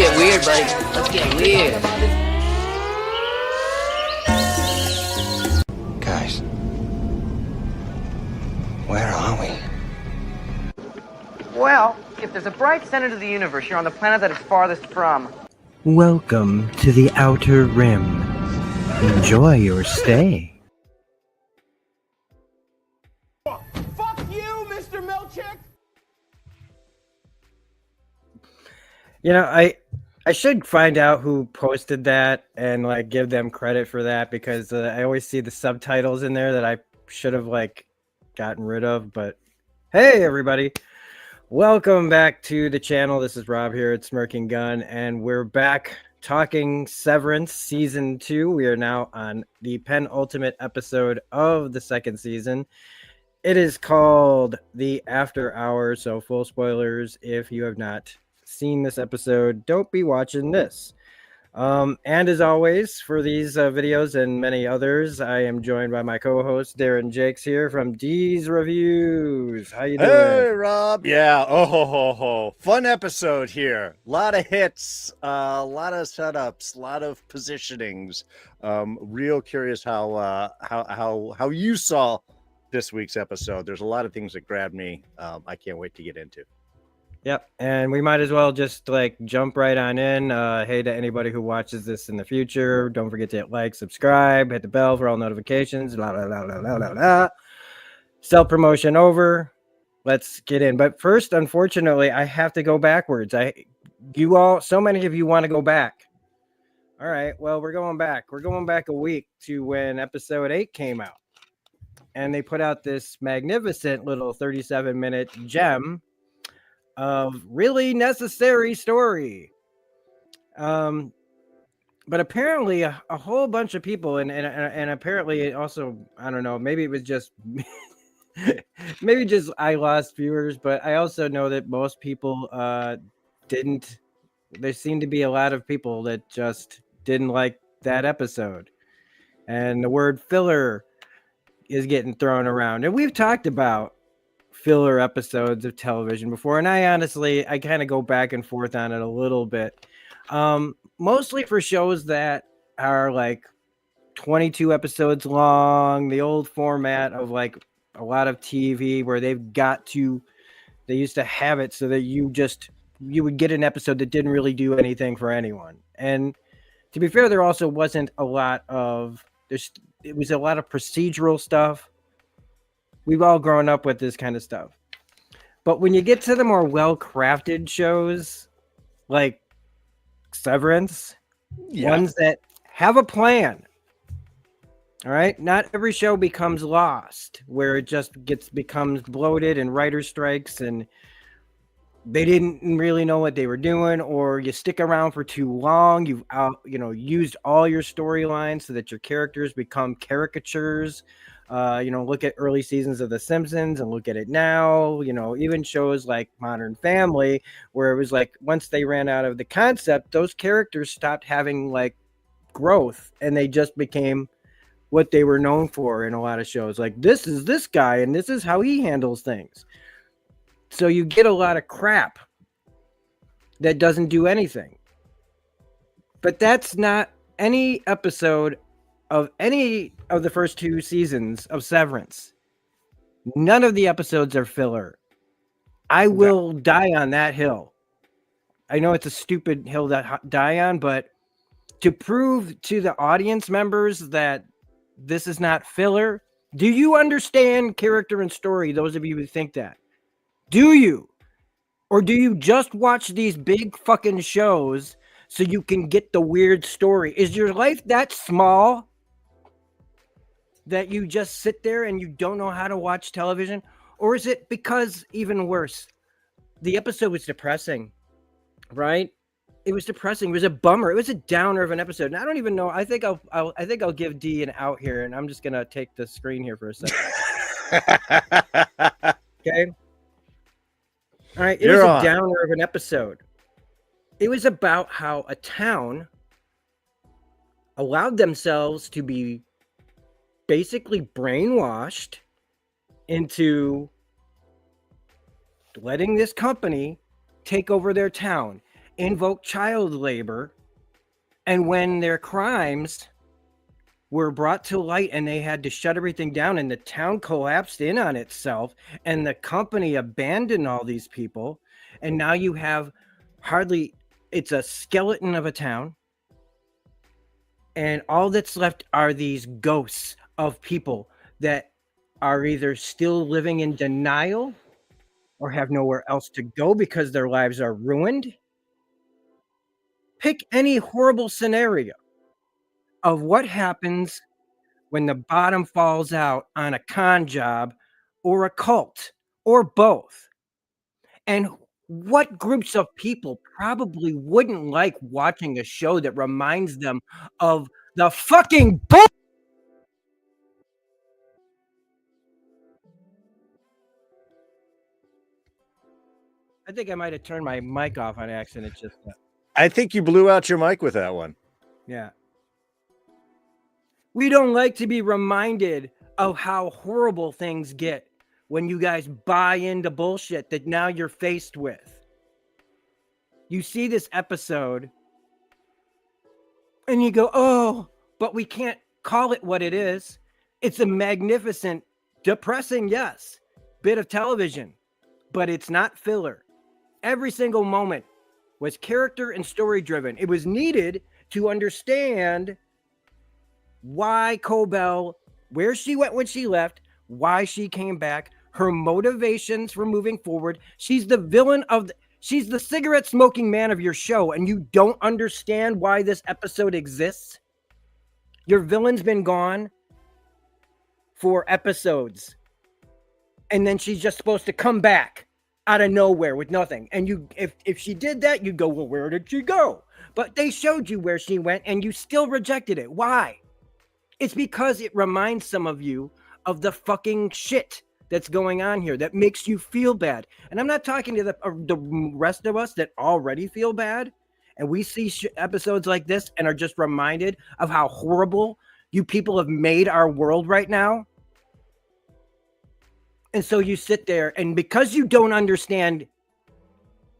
get weird, buddy. Let's get weird. Guys, where are we? Well, if there's a bright center to the universe, you're on the planet that it's farthest from. Welcome to the Outer Rim. Enjoy your stay. Fuck you, Mr. Milchick! You know, I should find out who posted that and like give them credit for that, because I always see the subtitles in there that I should have like gotten rid of. But hey, everybody, welcome back to the channel. This is Rob here at Smirking Gun, and we're back talking Severance Season 2. We are now on the penultimate episode of the second season. It is called The After Hour, so full spoilers if you have not seen this episode. Don't be watching this. And as always, for these videos and many others, I am joined by my co-host Darren Jakes here from D's Reviews. How you doing? Hey, Rob. Yeah. Fun episode here. A lot of hits, a lot of setups, a lot of positionings. Real curious how you saw this week's episode. There's a lot of things that grabbed me. I can't wait to get into. Yep, and we might as well just like jump right on in. Hey to anybody who watches this in the future, don't forget to hit like, subscribe, hit the bell for all notifications. Self-promotion over. Let's get in. But first, unfortunately, I have to go backwards. So many of you want to go back. All right, well, we're going back. We're going back a week to when episode 8 came out. And they put out this magnificent little 37-minute gem of really necessary story. But apparently a whole bunch of people and apparently also, I don't know, maybe it was just maybe just I lost viewers, but I also know that most people didn't. There seemed to be a lot of people that just didn't like that episode, and the word filler is getting thrown around, and we've talked about filler episodes of television before, and I kind of go back and forth on it a little bit, mostly for shows that are like 22 episodes long, the old format of like a lot of TV where they used to have it so that you would get an episode that didn't really do anything for anyone. And to be fair, there also wasn't a lot of it was a lot of procedural stuff. We've all grown up with this kind of stuff. But when you get to the more well-crafted shows like Severance, ones that have a plan, all right? Not every show becomes Lost, where it just becomes bloated and writer strikes and they didn't really know what they were doing, or you stick around for too long. You've used all your storylines so that your characters become caricatures. Look at early seasons of The Simpsons and look at it now. Even shows like Modern Family, where it was like once they ran out of the concept, those characters stopped having like growth and they just became what they were known for in a lot of shows. Like, this is this guy and this is how he handles things. So you get a lot of crap that doesn't do anything. But that's not any episode of any of the first 2 seasons of Severance. None of the episodes are filler. I will die on that hill. I know it's a stupid hill to die on, but to prove to the audience members that this is not filler, do you understand character and story, those of you who think that? Do you? Or do you just watch these big fucking shows so you can get the weird story? Is your life that small that you just sit there and you don't know how to watch television? Or is it because, even worse, the episode was depressing, right? It was depressing. It was a bummer. It was a downer of an episode. And I don't even know. I think I'll give D an out here, and I'm just gonna take the screen here for a second. Okay. All right. It was a downer of an episode. It was about how a town allowed themselves to be basically brainwashed into letting this company take over their town. invoke child labor. And when their crimes were brought to light and they had to shut everything down and the town collapsed in on itself and the company abandoned all these people, and now you have it's a skeleton of a town, and all that's left are these ghosts of people that are either still living in denial or have nowhere else to go because their lives are ruined. Pick any horrible scenario of what happens when the bottom falls out on a con job or a cult or both. And what groups of people probably wouldn't like watching a show that reminds them of the fucking bull? I think I might have turned my mic off on accident just now. I think you blew out your mic with that one. Yeah. We don't like to be reminded of how horrible things get when you guys buy into bullshit that now you're faced with. You see this episode and you go, oh, but we can't call it what it is. It's a magnificent, depressing, yes, bit of television, but it's not filler. Every single moment was character and story driven. It was needed to understand why Cobell, where she went when she left, why she came back, her motivations for moving forward. She's the villain she's the cigarette smoking man of your show, and you don't understand why this episode exists. Your villain's been gone for episodes, and then she's just supposed to come back out of nowhere with nothing. And if she did that, you'd go, well, where did she go? But they showed you where she went, and you still rejected it. Why? It's because it reminds some of you of the fucking shit that's going on here that makes you feel bad. And I'm not talking to the rest of us that already feel bad. And we see episodes like this and are just reminded of how horrible you people have made our world right now. And so you sit there, and because you don't understand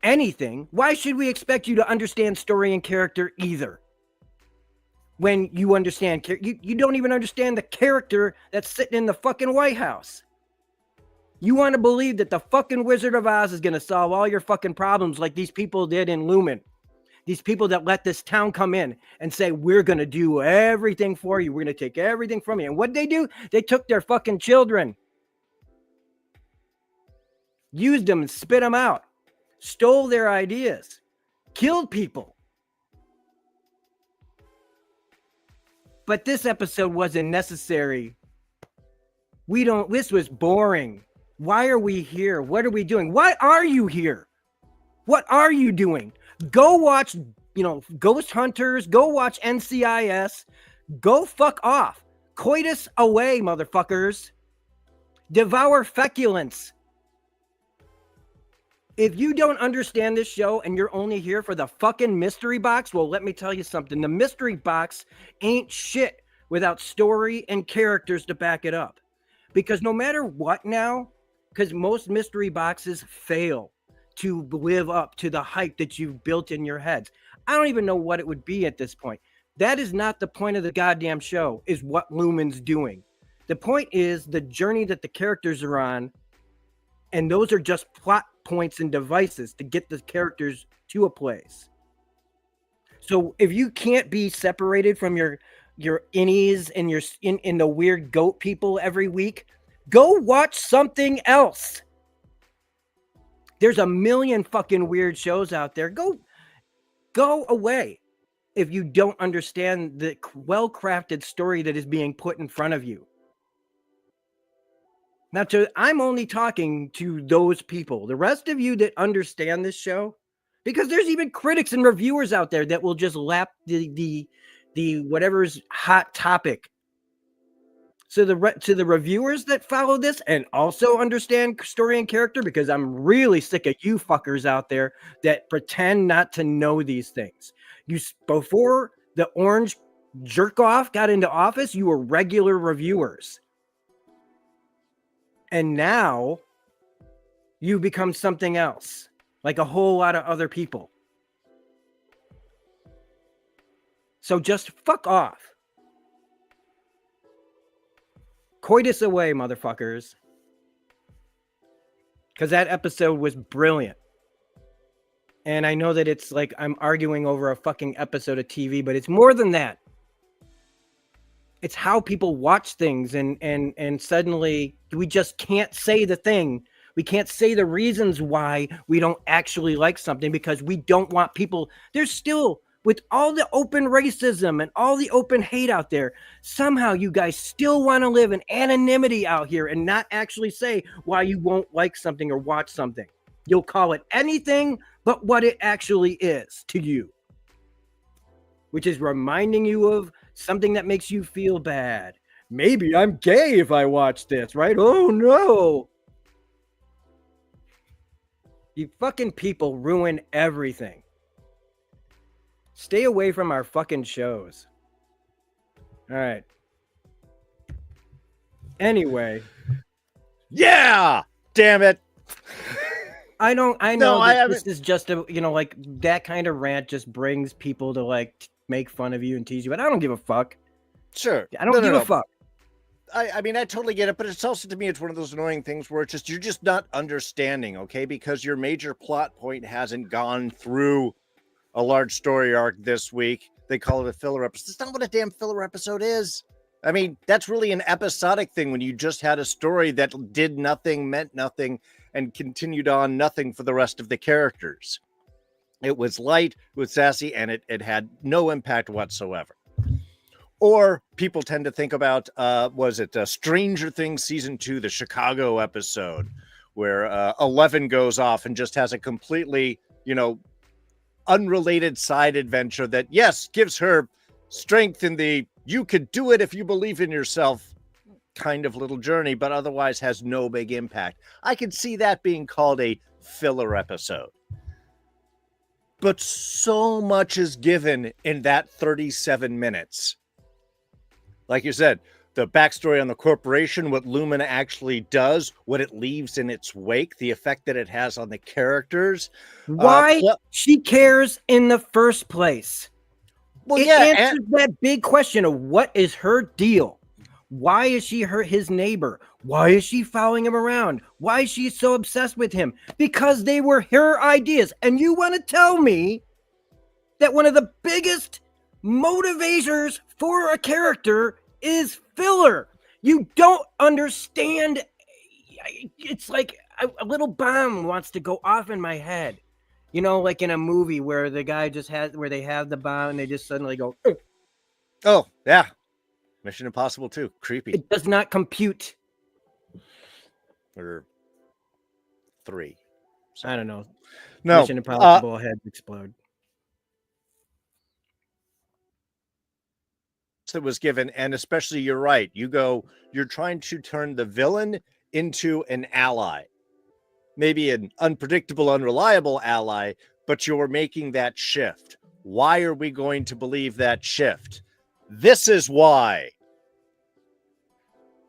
anything, why should we expect you to understand story and character either? When you understand, you don't even understand the character that's sitting in the fucking White House. You want to believe that the fucking Wizard of Oz is going to solve all your fucking problems like these people did in Lumen. These people that let this town come in and say, we're going to do everything for you. We're going to take everything from you. And what they do? They took their fucking children, used them and spit them out, stole their ideas, killed people. But this episode wasn't necessary. This was boring. Why are we here? What are we doing? Why are you here? What are you doing? Go watch, Ghost Hunters. Go watch NCIS. Go fuck off. Coitus away, motherfuckers. Devour feculence. If you don't understand this show and you're only here for the fucking mystery box, well, let me tell you something. The mystery box ain't shit without story and characters to back it up. Because no matter what now, because most mystery boxes fail to live up to the hype that you've built in your heads. I don't even know what it would be at this point. That is not the point of the goddamn show, is what Lumen's doing. The point is the journey that the characters are on, and those are just plot points and devices to get the characters to a place. So if you can't be separated from your innies and your in the weird goat people every week, go watch something else. There's a million fucking weird shows out there. Go away if you don't understand the well-crafted story that is being put in front of you. Now, I'm only talking to those people. The rest of you that understand this show, because there's even critics and reviewers out there that will just lap the whatever's hot topic. So to the reviewers that follow this and also understand story and character, because I'm really sick of you fuckers out there that pretend not to know these things. Before the orange jerk off got into office, you were regular reviewers. And now you become something else, like a whole lot of other people. So just fuck off. Coitus away, motherfuckers. Because that episode was brilliant. And I know that it's like I'm arguing over a fucking episode of TV, but it's more than that. It's how people watch things, and suddenly we just can't say the thing. We can't say the reasons why we don't actually like something because we don't want people. There's still, with all the open racism and all the open hate out there, somehow you guys still want to live in anonymity out here and not actually say why you won't like something or watch something. You'll call it anything but what it actually is to you, which is reminding you of something that makes you feel bad. Maybe I'm gay if I watch this, right? Oh no. You fucking people ruin everything. Stay away from our fucking shows. All right. Anyway. Yeah! Damn it. I know No, this is just a, like that kind of rant just brings people to like make fun of you and tease you, but I don't give a fuck. Sure. I don't give a fuck. I mean, I totally get it, but it's also, to me, it's one of those annoying things where it's just, you're just not understanding, okay? Because your major plot point hasn't gone through a large story arc this week. They call it a filler episode. That's not what a damn filler episode is. I mean, that's really an episodic thing when you just had a story that did nothing, meant nothing, and continued on nothing for the rest of the characters. It was light, it was sassy, and it had no impact whatsoever. Or people tend to think about, was it Stranger Things Season 2, the Chicago episode, where 11 goes off and just has a completely, unrelated side adventure that, yes, gives her strength in the you could do it if you believe in yourself kind of little journey, but otherwise has no big impact. I could see that being called a filler episode. But so much is given in that 37 minutes. Like you said, the backstory on the corporation, what Lumina actually does, what it leaves in its wake, the effect that it has on the characters. Why she cares in the first place. Well, it answers that big question of what is her deal? Why is she his neighbor? Why is she following him around? Why is she so obsessed with him? Because they were her ideas. And you want to tell me that one of the biggest motivators for a character is filler? You don't understand. It's like a little bomb wants to go off in my head. Like in a movie where the guy where they have the bomb and they just suddenly go, ugh. Oh, yeah. Mission Impossible 2. Creepy. It does not compute. Or 3. So. I don't know. No. Mission Impossible heads explode. That was given, and especially you're right. You're trying to turn the villain into an ally. Maybe an unpredictable, unreliable ally, but you're making that shift. Why are we going to believe that shift? This is why.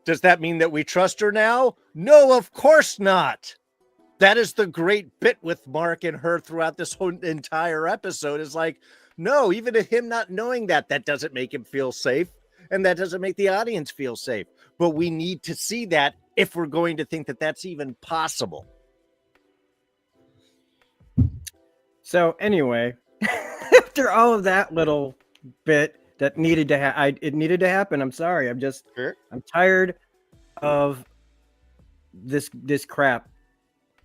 Does that mean that we trust her now? No, of course not. That is the great bit with Mark and her throughout this whole entire episode, is like, no, even him not knowing that doesn't make him feel safe, and that doesn't make the audience feel safe. But we need to see that if we're going to think that that's even possible. So anyway, after all of that little bit that needed to it needed to happen. I'm sorry. I'm tired of this crap.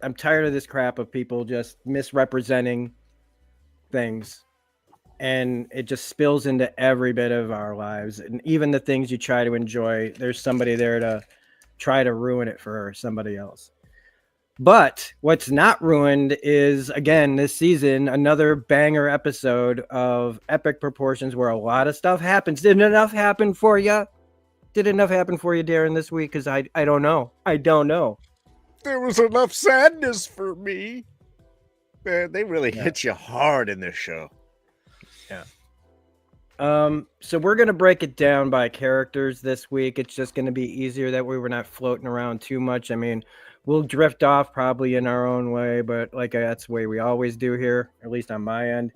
I'm tired of this crap of people just misrepresenting things. And it just spills into every bit of our lives. And even the things you try to enjoy, there's somebody there to try to ruin it for somebody else. But what's not ruined is, again, this season, another banger episode of epic proportions where a lot of stuff happens. Did enough happen for you? Darren, this week? Because I don't know. I don't know. There was enough sadness for me. Man, they really hit you hard in this show. Yeah. So we're going to break it down by characters this week. It's just going to be easier that way. We're not floating around too much. I mean, we'll drift off probably in our own way, but that's the way we always do here, at least on my end.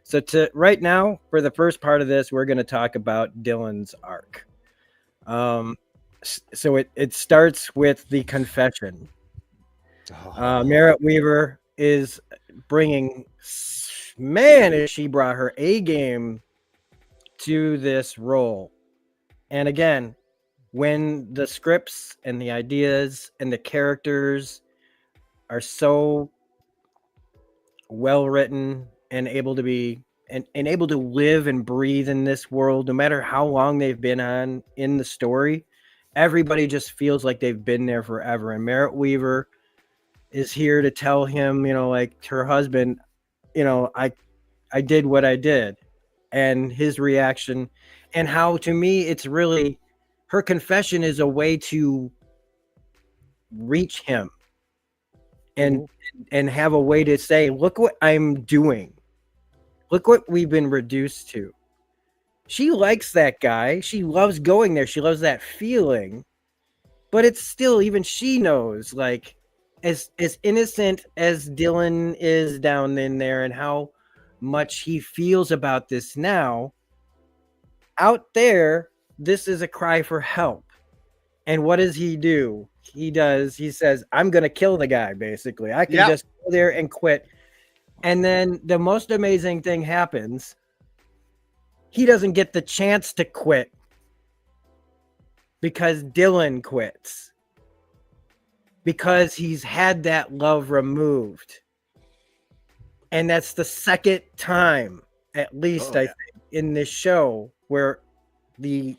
So right now, for the first part of this, we're going to talk about Dylan's arc. So it starts with the confession. Merritt Weaver is bringing, man, is she brought her A game to this role. And again, when the scripts and the ideas and the characters are so well written and able to be and able to live and breathe in this world, no matter how long they've been on in the story, everybody just feels like they've been there forever. And Merritt Weaver is here to tell him, like her husband, I did what I did, and his reaction, and how, to me, it's really, her confession is a way to reach him and have a way to say, look what I'm doing. Look what we've been reduced to. She likes that guy. She loves going there. She loves that feeling. But it's still, even she knows, like, as innocent as Dylan is down in there and how much he feels about this now, out there, this is a cry for help. And what does he do? He says, I'm going to kill the guy, basically. I can just go there and quit. And then the most amazing thing happens. He doesn't get the chance to quit because Dylan quits. Because he's had that love removed. And that's the second time, at least, I think, in this show where the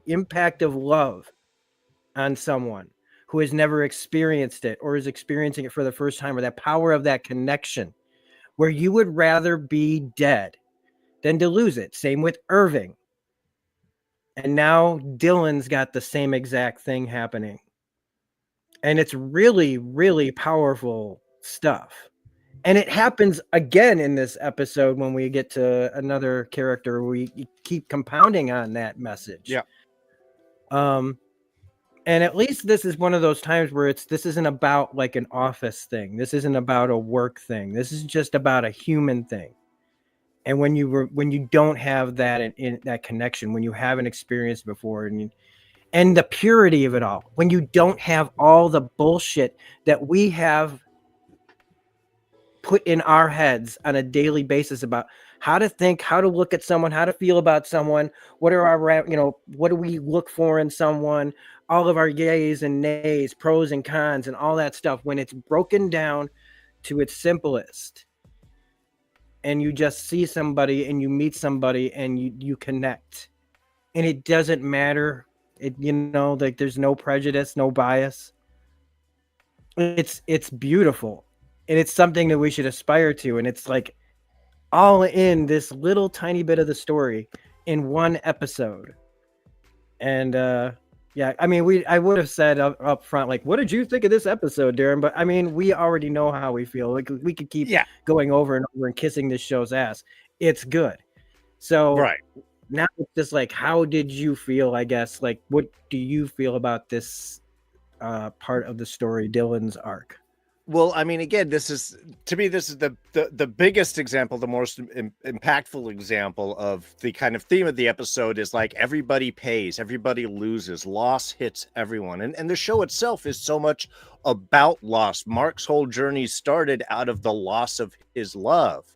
impact of love on someone who has never experienced it or is experiencing it for the first time, or that power of that connection, where you would rather be dead than to lose it. Same with Irving. And now Dylan's got the same exact thing happening. And it's really, really powerful stuff. And it happens again in this episode when we get to another character. We keep compounding on that message. Yeah. And at least this is one of those times where this isn't about like an office thing. This isn't about a work thing. This is just about a human thing. And when you don't have that in that connection, when you haven't experienced before, and the purity of it all, when you don't have all the bullshit that we have put in our heads on a daily basis about how to think, how to look at someone, how to feel about someone, what are our, what do we look for in someone, all of our yays and nays, pros and cons, and all that stuff, when it's broken down to its simplest, and you just see somebody and you meet somebody and you connect, and it doesn't matter, like there's no prejudice, no bias. It's beautiful, and it's something that we should aspire to, and it's like all in this little tiny bit of the story in one episode. And I mean, I would have said up front, like, what did you think of this episode, Darren? But I mean, we already know how we feel. Like, we could keep going over and over and kissing this show's ass. It's good. So now it's just like, how did you feel, I guess? Like, what do you feel about this part of the story, Dylan's arc? Well, I mean, again, this is the biggest example, the most impactful example of the kind of theme of the episode is like everybody pays, everybody loses, loss hits everyone. And the show itself is so much about loss. Mark's whole journey started out of the loss of his love.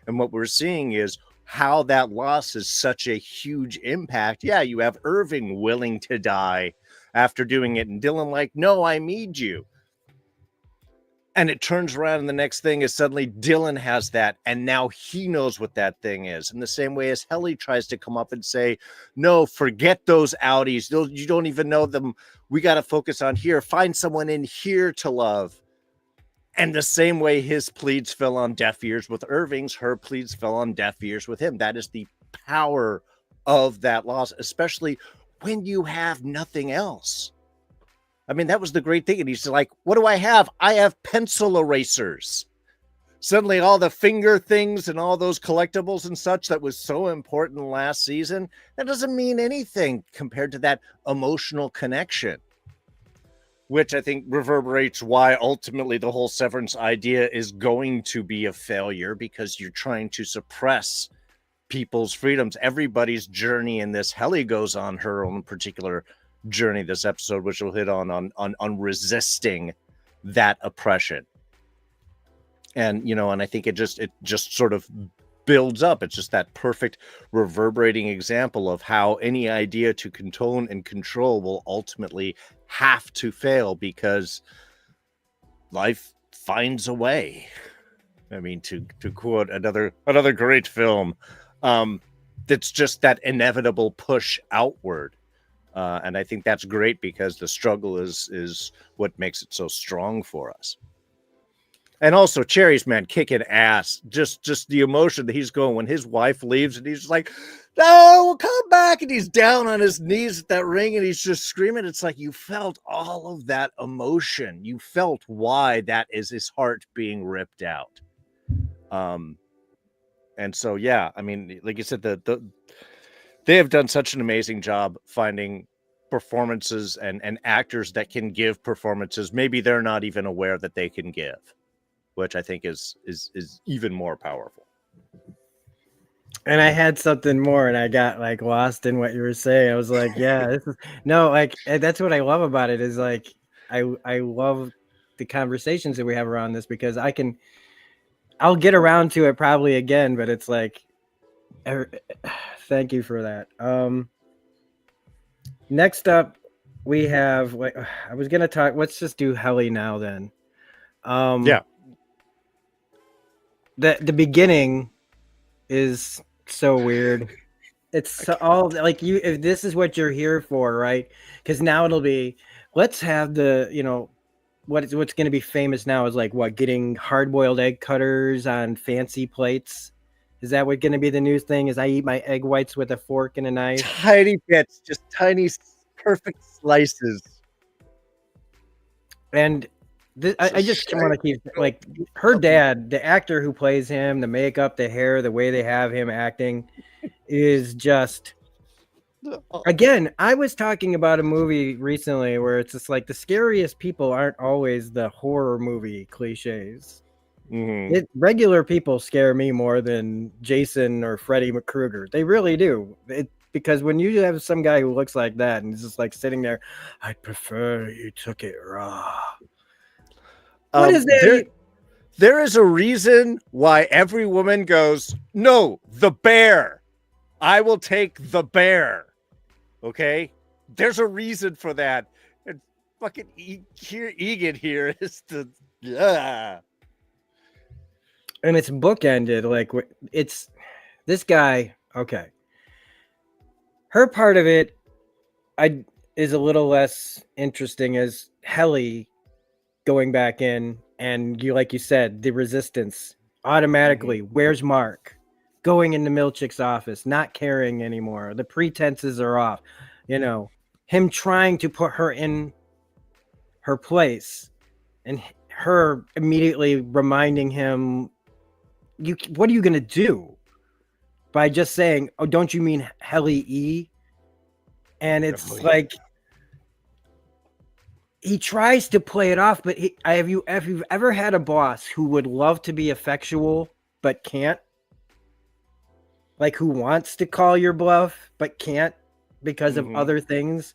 And what we're seeing is how that loss is such a huge impact. Yeah, you have Irving willing to die after doing it, and Dylan like, no, I need you. And it turns around, and the next thing is suddenly Dylan has that, and now he knows what that thing is. In the same way as Helly tries to come up and say, no, forget those Audis. You don't even know them. We got to focus on here. Find someone in here to love. And the same way his pleads fell on deaf ears with Irving's, her pleads fell on deaf ears with him. That is the power of that loss, especially when you have nothing else. I mean, that was the great thing. And he's like, what do I have? I have pencil erasers. Suddenly all the finger things and all those collectibles and such that was so important last season, that doesn't mean anything compared to that emotional connection. which I think reverberates why ultimately the whole Severance idea is going to be a failure, because you're trying to suppress people's freedoms. Everybody's journey in this. Helly goes on her own particular journey this episode, which we'll hit on resisting that oppression. And and I think it just sort of builds up. It's just that perfect reverberating example of how any idea to control and control will ultimately have to fail, because life finds a way. I mean, to quote another great film, that's just that inevitable push outward. And I think that's great, because the struggle is what makes it so strong for us. And also Cherry's, man, kicking ass. Just the emotion that he's going when his wife leaves, and he's just like, no, come back. And he's down on his knees at that ring, and he's just screaming. It's like you felt all of that emotion. You felt why that is his heart being ripped out. And so, yeah, I mean, like you said, they have done such an amazing job finding performances and actors that can give performances maybe they're not even aware that they can give, which I think is even more powerful. And I had something more, and I got like lost in what you were saying. I was like, yeah, this is like that's what I love about it, is like I love the conversations that we have around this, because I'll get around to it probably again, but it's like, thank you for that. Next up we have, I was gonna talk, let's just do Helly now then. Yeah. The beginning is so weird. It's so, all like, if this is what you're here for, right? Because now it'll be, let's have the, what's going to be famous now is like getting hard-boiled egg cutters on fancy plates. Is that what going to be the new thing? Is I eat my egg whites with a fork and a knife? Tiny bits, just tiny, perfect slices. And I just want to keep, like, her dad, the actor who plays him, the makeup, the hair, the way they have him acting is just, again, I was talking about a movie recently where it's just like the scariest people aren't always the horror movie cliches. Mm-hmm. Regular people scare me more than Jason or Freddy McKrueger. They really do. Because when you have some guy who looks like that and is just like sitting there, I'd prefer you took it raw. What is that? There is a reason why every woman goes, no, the bear. I will take the bear. Okay? There's a reason for that. And fucking Egan here is the... And it's bookended. Like, it's... This guy... Okay. Her part of it is a little less interesting, as Helly going back in, and like you said, the resistance automatically. Mm-hmm. Where's Mark? Going into Milchick's office, not caring anymore. The pretenses are off. Him trying to put her in her place, and her immediately reminding him, what are you going to do? By just saying, oh, don't you mean Helly E? And it's like, he tries to play it off, but have you ever had a boss who would love to be effectual but can't? Like, who wants to call your bluff but can't because of other things?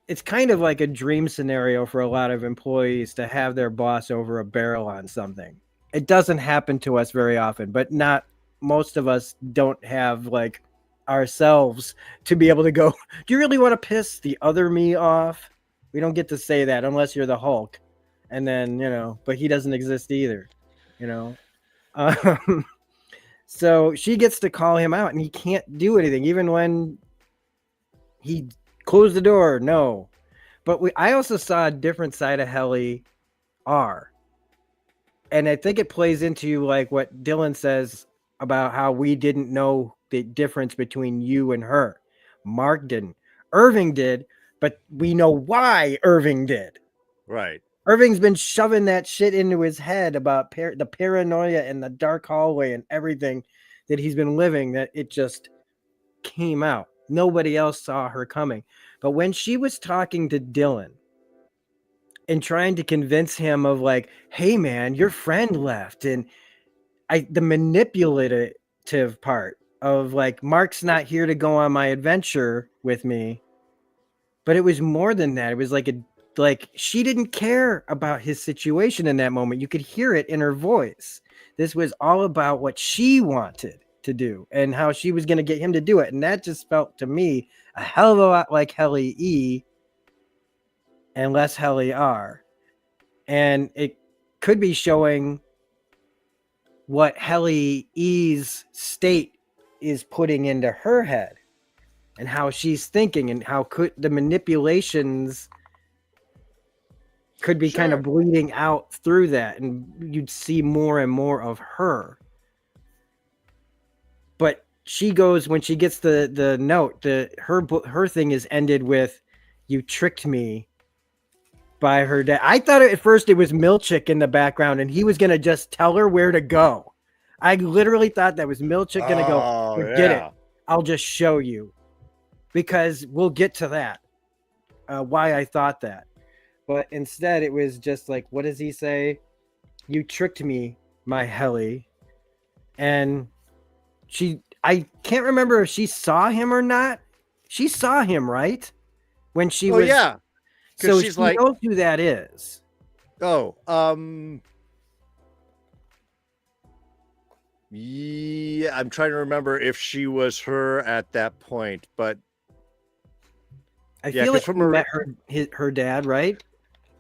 It's kind of like a dream scenario for a lot of employees to have their boss over a barrel on something. It doesn't happen to us very often, but most of us don't have like ourselves to be able to go, do you really want to piss the other me off? We don't get to say that unless you're the Hulk. And then, but he doesn't exist either, So she gets to call him out, and he can't do anything, even when he closed the door. No. But I also saw a different side of Helly R. And I think it plays into like what Dylan says about how we didn't know the difference between you and her. Mark didn't. Irving did, but we know why Irving did. Right. Irving's been shoving that shit into his head about the paranoia and the dark hallway and everything that he's been living, that it just came out. Nobody else saw her coming. But when she was talking to Dylan, and trying to convince him of like, hey man, your friend left. And the manipulative part of like, Mark's not here to go on my adventure with me. But it was more than that. It was like she didn't care about his situation in that moment. You could hear it in her voice. This was all about what she wanted to do and how she was going to get him to do it. And that just felt to me a hell of a lot like Helly E and less Helly R. And it could be showing what Helly E's state is putting into her head and how she's thinking and how could the manipulations could be kind of bleeding out through that, and you'd see more and more of her. But she goes, when she gets the note, her thing is ended with, you tricked me, by her dad. I thought at first it was Milchick in the background and he was going to just tell her where to go. I literally thought that was Milchick going to go, forget it. I'll just show you, because we'll get to that. Why I thought that. But instead it was just like, what does he say? You tricked me, my Helly. And I can't remember if she saw him or not. She saw him, right? When she was. Yeah. So she's she like, knows who that is. yeah, I'm trying to remember if she was her at that point, but I feel like from met her dad, right?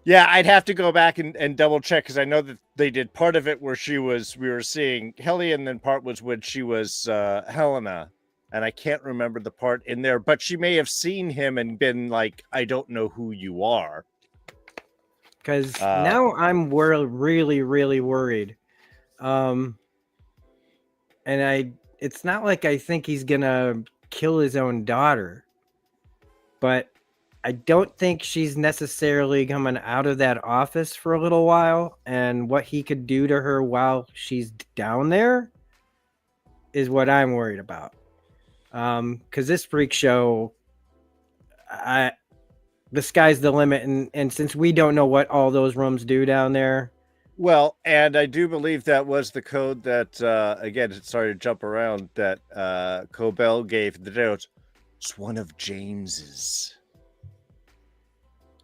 Yeah, I'd have to go back and double check, because I know that they did part of it where we were seeing Helly, and then part was when she was Helena, and I can't remember the part in there, but she may have seen him and been like, I don't know who you are. Because now I'm really, really worried. And it's not like I think he's gonna kill his own daughter, but I don't think she's necessarily coming out of that office for a little while, and what he could do to her while she's down there is what I'm worried about. Because this freak show, the sky's the limit, and since we don't know what all those rooms do down there. Well, and I do believe that was the code that, again, sorry to jump around, that Cobell gave the notes. It's one of James's.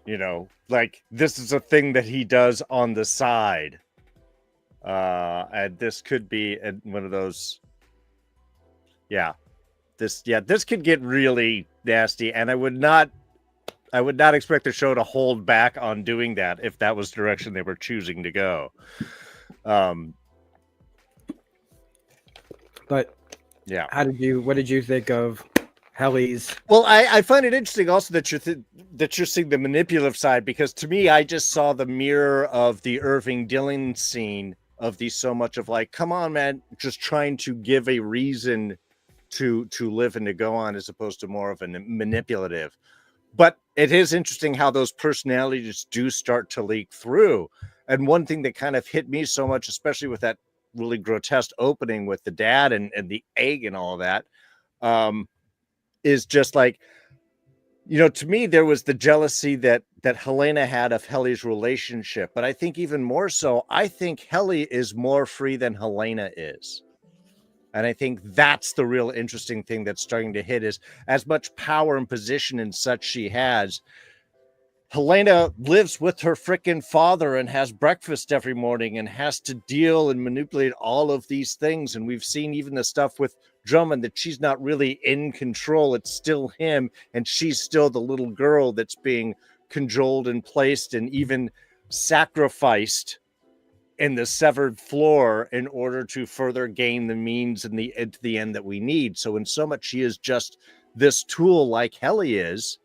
You know, like, this is a thing that he does on the side. And this could be one of those. Yeah. This could get really nasty, and I would not expect the show to hold back on doing that if that was the direction they were choosing to go. But yeah, what did you think of Helly's? Well, I find it interesting also that you're seeing the manipulative side, because to me, I just saw the mirror of the Irving Dillon scene of so much of like, come on, man, just trying to give a reason to live and to go on, as opposed to more of a manipulative. But it is interesting how those personalities do start to leak through. And one thing that kind of hit me so much, especially with that really grotesque opening with the dad and the egg and all that, is just like, you know, to me, there was the jealousy that Helena had of Helly's relationship. But I think even more so, I think Helly is more free than Helena is. And I think that's the real interesting thing that's starting to hit, is as much power and position and such she has. Helena lives with her frickin' father and has breakfast every morning and has to deal and manipulate all of these things. And we've seen even the stuff with Drummond, that she's not really in control. It's still him, and she's still the little girl that's being cajoled and placed and even sacrificed in the severed floor in order to further gain the means and the end that we need. So in so much, she is just this tool like Helly is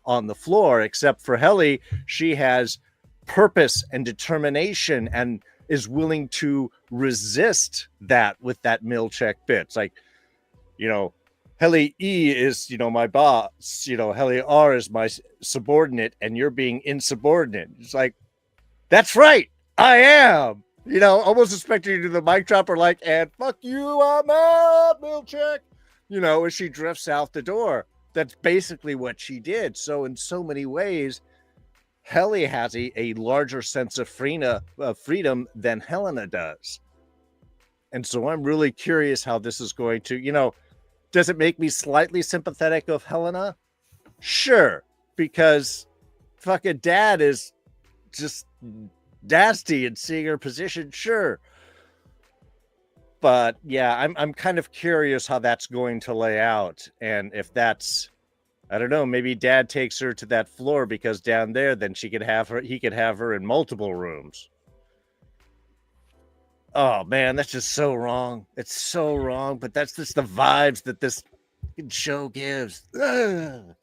on the floor, except for Helly, she has purpose and determination and is willing to resist that with that Milchick bit. It's like, you know, Helly E is, you know, my boss, you know, Helly R is my subordinate, and you're being insubordinate. It's like, that's right, I am. You know, almost expecting you to do the mic drop, or like, and fuck you, I'm out, Milchick. You know, as she drifts out the door. That's basically what she did. So in so many ways, Helly has a larger sense of freedom than Helena does. And so I'm really curious how this is going to, does it make me slightly sympathetic of Helena? Sure, because fucking dad is just nasty and seeing her position, sure. But yeah, I'm kind of curious how that's going to lay out. And if that's, I don't know, maybe dad takes her to that floor because down there, then he could have her in multiple rooms. Oh man, that's just so wrong. It's so wrong, but that's just the vibes that this show gives. Ugh.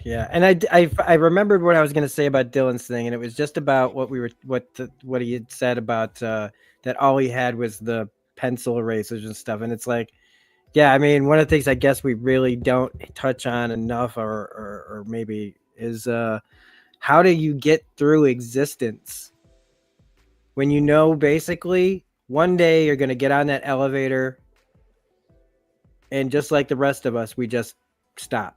Yeah, and I remembered what I was going to say about Dylan's thing, and it was just about what he had said about that all he had was the pencil erasers and stuff, and it's like, yeah, I mean, one of the things I guess we really don't touch on enough, or maybe is how do you get through existence when you know basically one day you're going to get on that elevator and just like the rest of us, we just stop.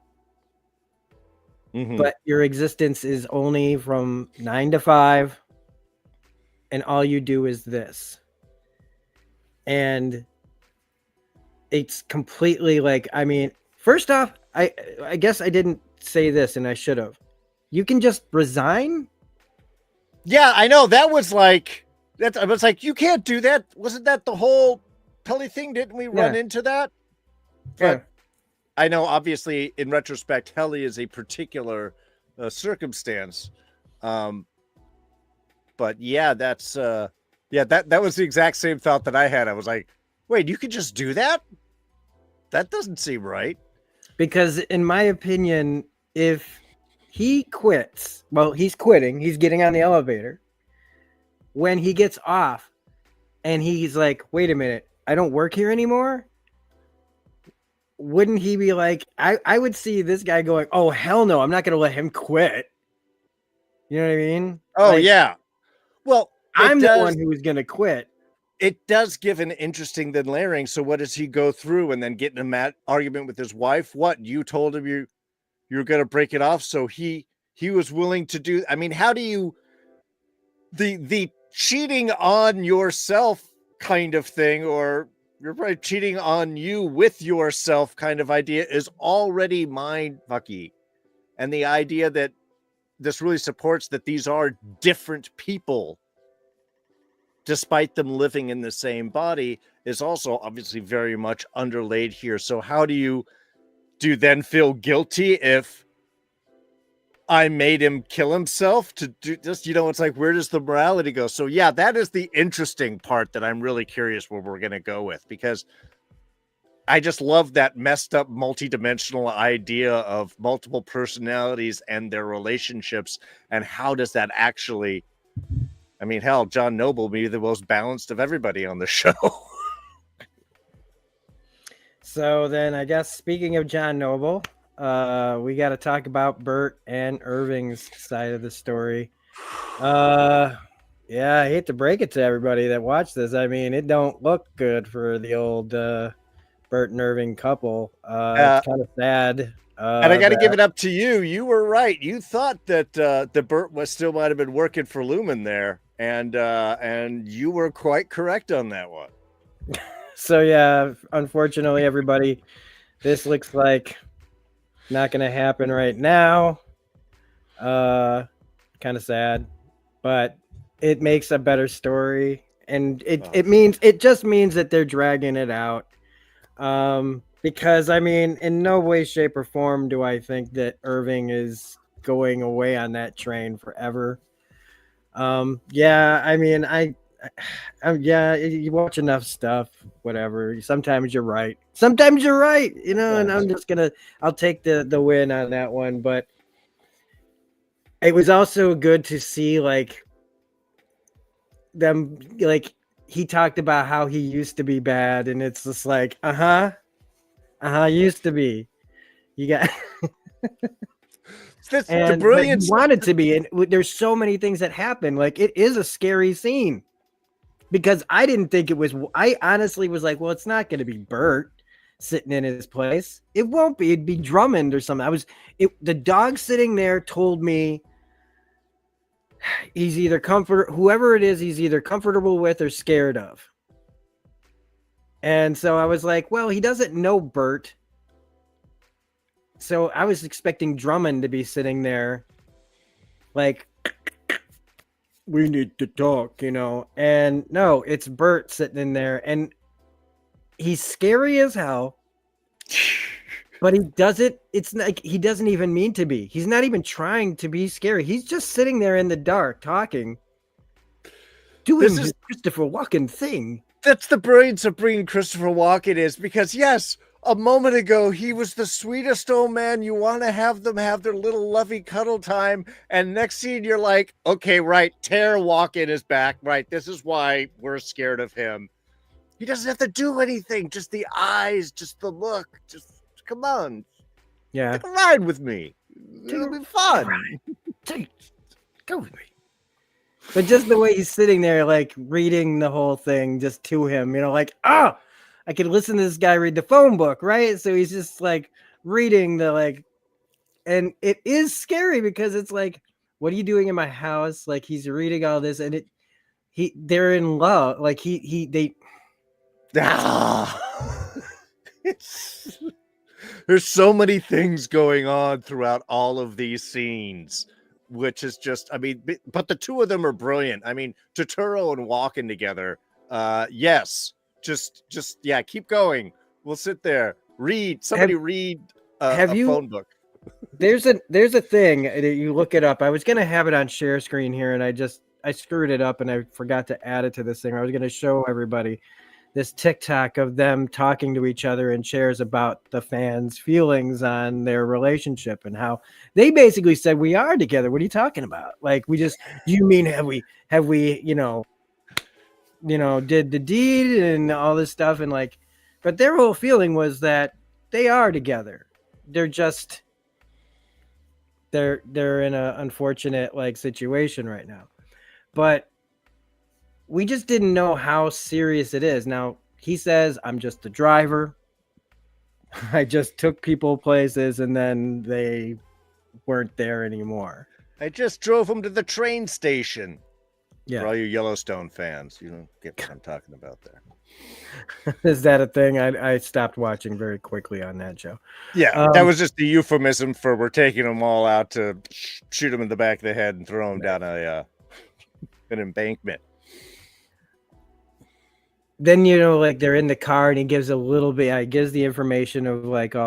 Mm-hmm. But your existence is only from 9 to 5 and all you do is this. And it's completely like, I mean, first off, I guess I didn't say this and I should have. You can just resign. Yeah, I know. That was like, I was like, you can't do that. Wasn't that the whole Pelly thing? Didn't we run into that? But Yeah. I know, obviously, in retrospect, Helly is a particular circumstance. But yeah, that's that was the exact same thought that I had. I was like, wait, you could just do that? That doesn't seem right. Because in my opinion, if he quits, well, he's quitting, he's getting on the elevator. When he gets off and he's like, wait a minute, I don't work here anymore. Wouldn't he be like, I would see this guy going, oh, hell no, I'm not going to let him quit. You know what I mean? Oh, like, yeah. Well, I'm the one who was going to quit. It does give an interesting then layering. So what does he go through and then get in a mad argument with his wife? What, you told him you were going to break it off? So he was willing to do, I mean, how do you, the cheating on yourself kind of thing, or you're probably cheating on you with yourself kind of idea is already mind fucky. And the idea that this really supports that these are different people, despite them living in the same body, is also obviously very much underlaid here. So how do you then feel guilty if I made him kill himself to do this? It's like, where does the morality go? So yeah, that is the interesting part that I'm really curious where we're going to go with, because I just love that messed up multidimensional idea of multiple personalities and their relationships. And how does that actually, I mean, hell, John Noble be the most balanced of everybody on the show. So then I guess speaking of John Noble, we got to talk about Bert and Irving's side of the story. Yeah, I hate to break it to everybody that watched this. I mean, it don't look good for the old Bert and Irving couple. It's kind of sad. And I got to give it up to you. You were right. You thought that the Bert still might have been working for Lumen there, and you were quite correct on that one. So yeah, unfortunately, everybody, this looks like not going to happen right now. Kind of sad, but it makes a better story, and it just means that they're dragging it out. Because I mean, in no way, shape, or form do I think that Irving is going away on that train forever. Yeah, I mean, yeah, you watch enough stuff, whatever. Sometimes you're right. Sometimes you're right, and I'm just I'll take the win on that one. But it was also good to see like them, like he talked about how he used to be bad, and it's just like, used to be. You got That's the brilliance. Wanted to be, and there's so many things that happen. Like, it is a scary scene because I didn't think it was. I honestly was like, well, it's not going to be Bert sitting in his place. It won't be. It'd be Drummond or something. The dog sitting there told me he's either whoever it is, he's either comfortable with or scared of. And so I was like, well, he doesn't know Bert. So I was expecting Drummond to be sitting there like, we need to talk, and no, it's Bert sitting in there, and he's scary as hell, but it's like he doesn't even mean to be. He's not even trying to be scary. He's just sitting there in the dark talking, doing his Christopher Walken thing. That's the brilliance of bringing Christopher Walken is because, yes, a moment ago, he was the sweetest old man. You want to have them have their little lovey cuddle time. And next scene, you're like, okay, right. Tara Walken is back. Right. This is why we're scared of him. He doesn't have to do anything. Just the eyes, just the look. Just come on. Yeah. Take a ride with me. It'll be fun. Go with me. But just the way he's sitting there, like reading the whole thing just to him, like, I could listen to this guy read the phone book, right? So he's just like reading and it is scary because it's like, what are you doing in my house? Like he's reading all this, and they're in love. Like There's so many things going on throughout all of these scenes, which is just, but the two of them are brilliant. Turturro and Walken together. Yes. Just keep going. We'll sit there. Read a phone book. There's a thing that you look it up. I was gonna have it on share screen here, and I screwed it up and I forgot to add it to this thing. I was gonna show everybody this TikTok of them talking to each other in chairs about the fans' feelings on their relationship and how they basically said, we are together. What are you talking about? Like, do you mean have we did the deed and all this stuff, and but their whole feeling was that they are together. They're just they're in an unfortunate situation right now, but we just didn't know how serious it is. Now he says, I'm just a driver. I just took people places and then they weren't there anymore. I just drove them to the train station. Yeah. For all you Yellowstone fans, you don't get what I'm talking about there. Is that a thing? I stopped watching very quickly on that show. Yeah, that was just the euphemism for we're taking them all out to shoot them in the back of the head and throw them down an embankment. Then, they're in the car and he gives a little bit, he gives the information of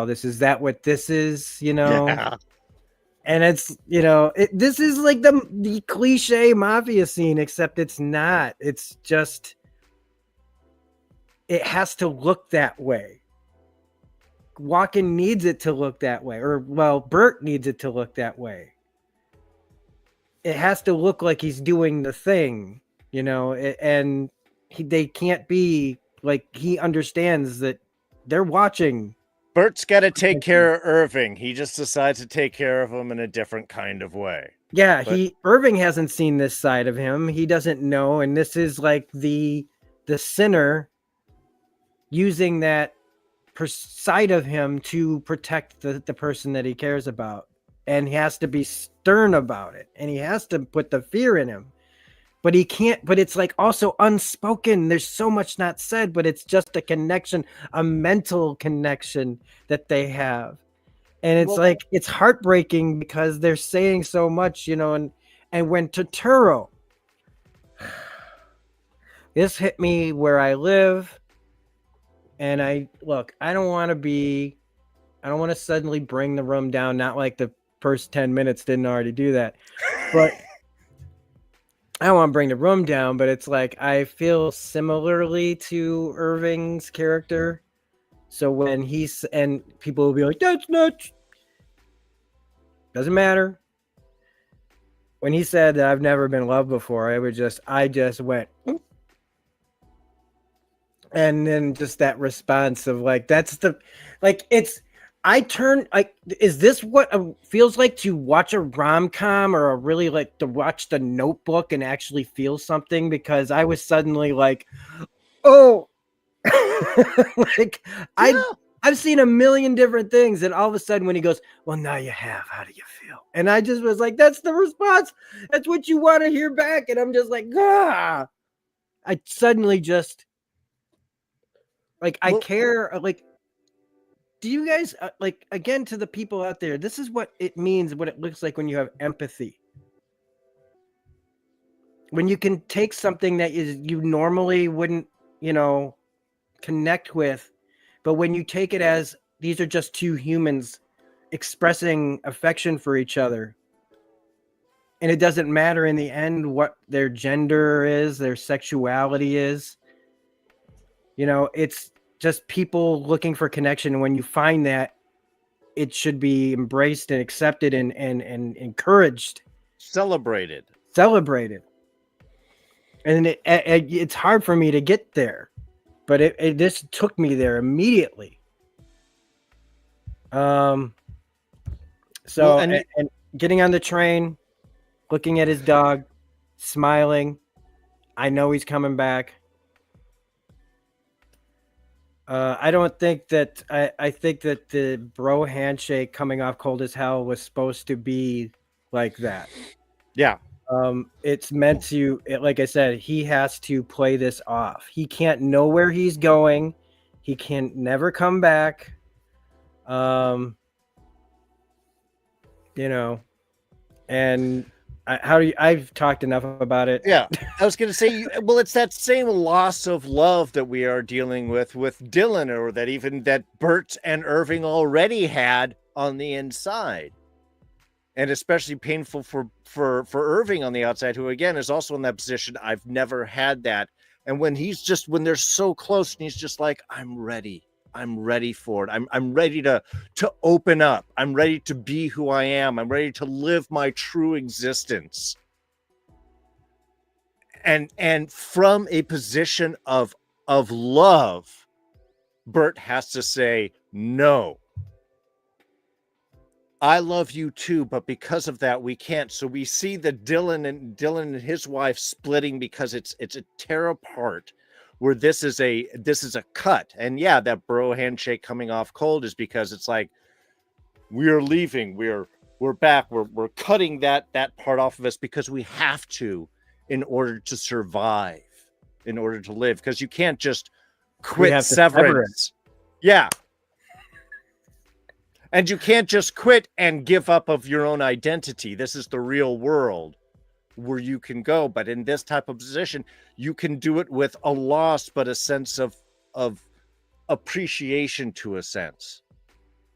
is that what this is, Yeah. And it's, this is like the cliche mafia scene, except it's not. It's just, it has to look that way. Walken needs it to look that way. Bert needs it to look that way. It has to look like he's doing the thing, and they can't be he understands that they're watching. Bert's got to take care of Irving. He just decides to take care of him in a different kind of way. Yeah, Irving hasn't seen this side of him. He doesn't know, and this is the sinner using that side of him to protect the person that he cares about, and he has to be stern about it, and he has to put the fear in him. But he can't, but it's also unspoken. There's so much not said, but it's just a connection, a mental connection that they have. And it's it's heartbreaking because they're saying so much, and when Turturro, this hit me where I live. And I don't want to suddenly bring the room down. Not like the first 10 minutes didn't already do that, but I don't want to bring the room down, but it's I feel similarly to Irving's character. So when and people will be like, that's not, doesn't matter. When he said that I've never been loved before, I just went, and then just that response of is this what it feels like to watch a rom-com, or really to watch The Notebook and actually feel something? Because I was suddenly oh, I've seen a million different things, and all of a sudden when he goes, well, now you have, how do you feel? And I just was like, that's the response. That's what you want to hear back. And I'm just like, ah. I suddenly just like, I care. Like, do you guys like, again, to the people out there, this is what it means, what it looks like when you have empathy. When you can take something that you normally wouldn't, connect with, but when you take it as these are just two humans expressing affection for each other, and it doesn't matter in the end what their gender is, their sexuality is, it's just people looking for connection. And when you find that, it should be embraced and accepted and encouraged, celebrated. And it's hard for me to get there, but it this took me there immediately. So and getting on the train, looking at his dog, smiling. I know he's coming back. I don't think that I think that the bro handshake coming off Cold as Hell was supposed to be like that. Yeah. It's meant to, like I said, he has to play this off. He can't know where he's going. He can never come back. And I've talked enough about it. Yeah, I was going to say, well, it's that same loss of love that we are dealing with Dylan, or that Bert and Irving already had on the inside. And especially painful for Irving on the outside, who again is also in that position. I've never had that. And when they're so close and he's just like, I'm ready for it. I'm ready to open up. I'm ready to be who I am. I'm ready to live my true existence. And from a position of love, Bert has to say, no, I love you too, but because of that, we can't. So we see the Dylan and his wife splitting because it's a tear apart, where this is a cut. And yeah, that bro handshake coming off cold is because it's like, we are leaving. We're back. We're cutting that part off of us because we have to, in order to survive, in order to live, because you can't just quit Severance. Yeah. And you can't just quit and give up of your own identity. This is the real world where you can go. But in this type of position, you can do it with a loss, but a sense of appreciation to a sense,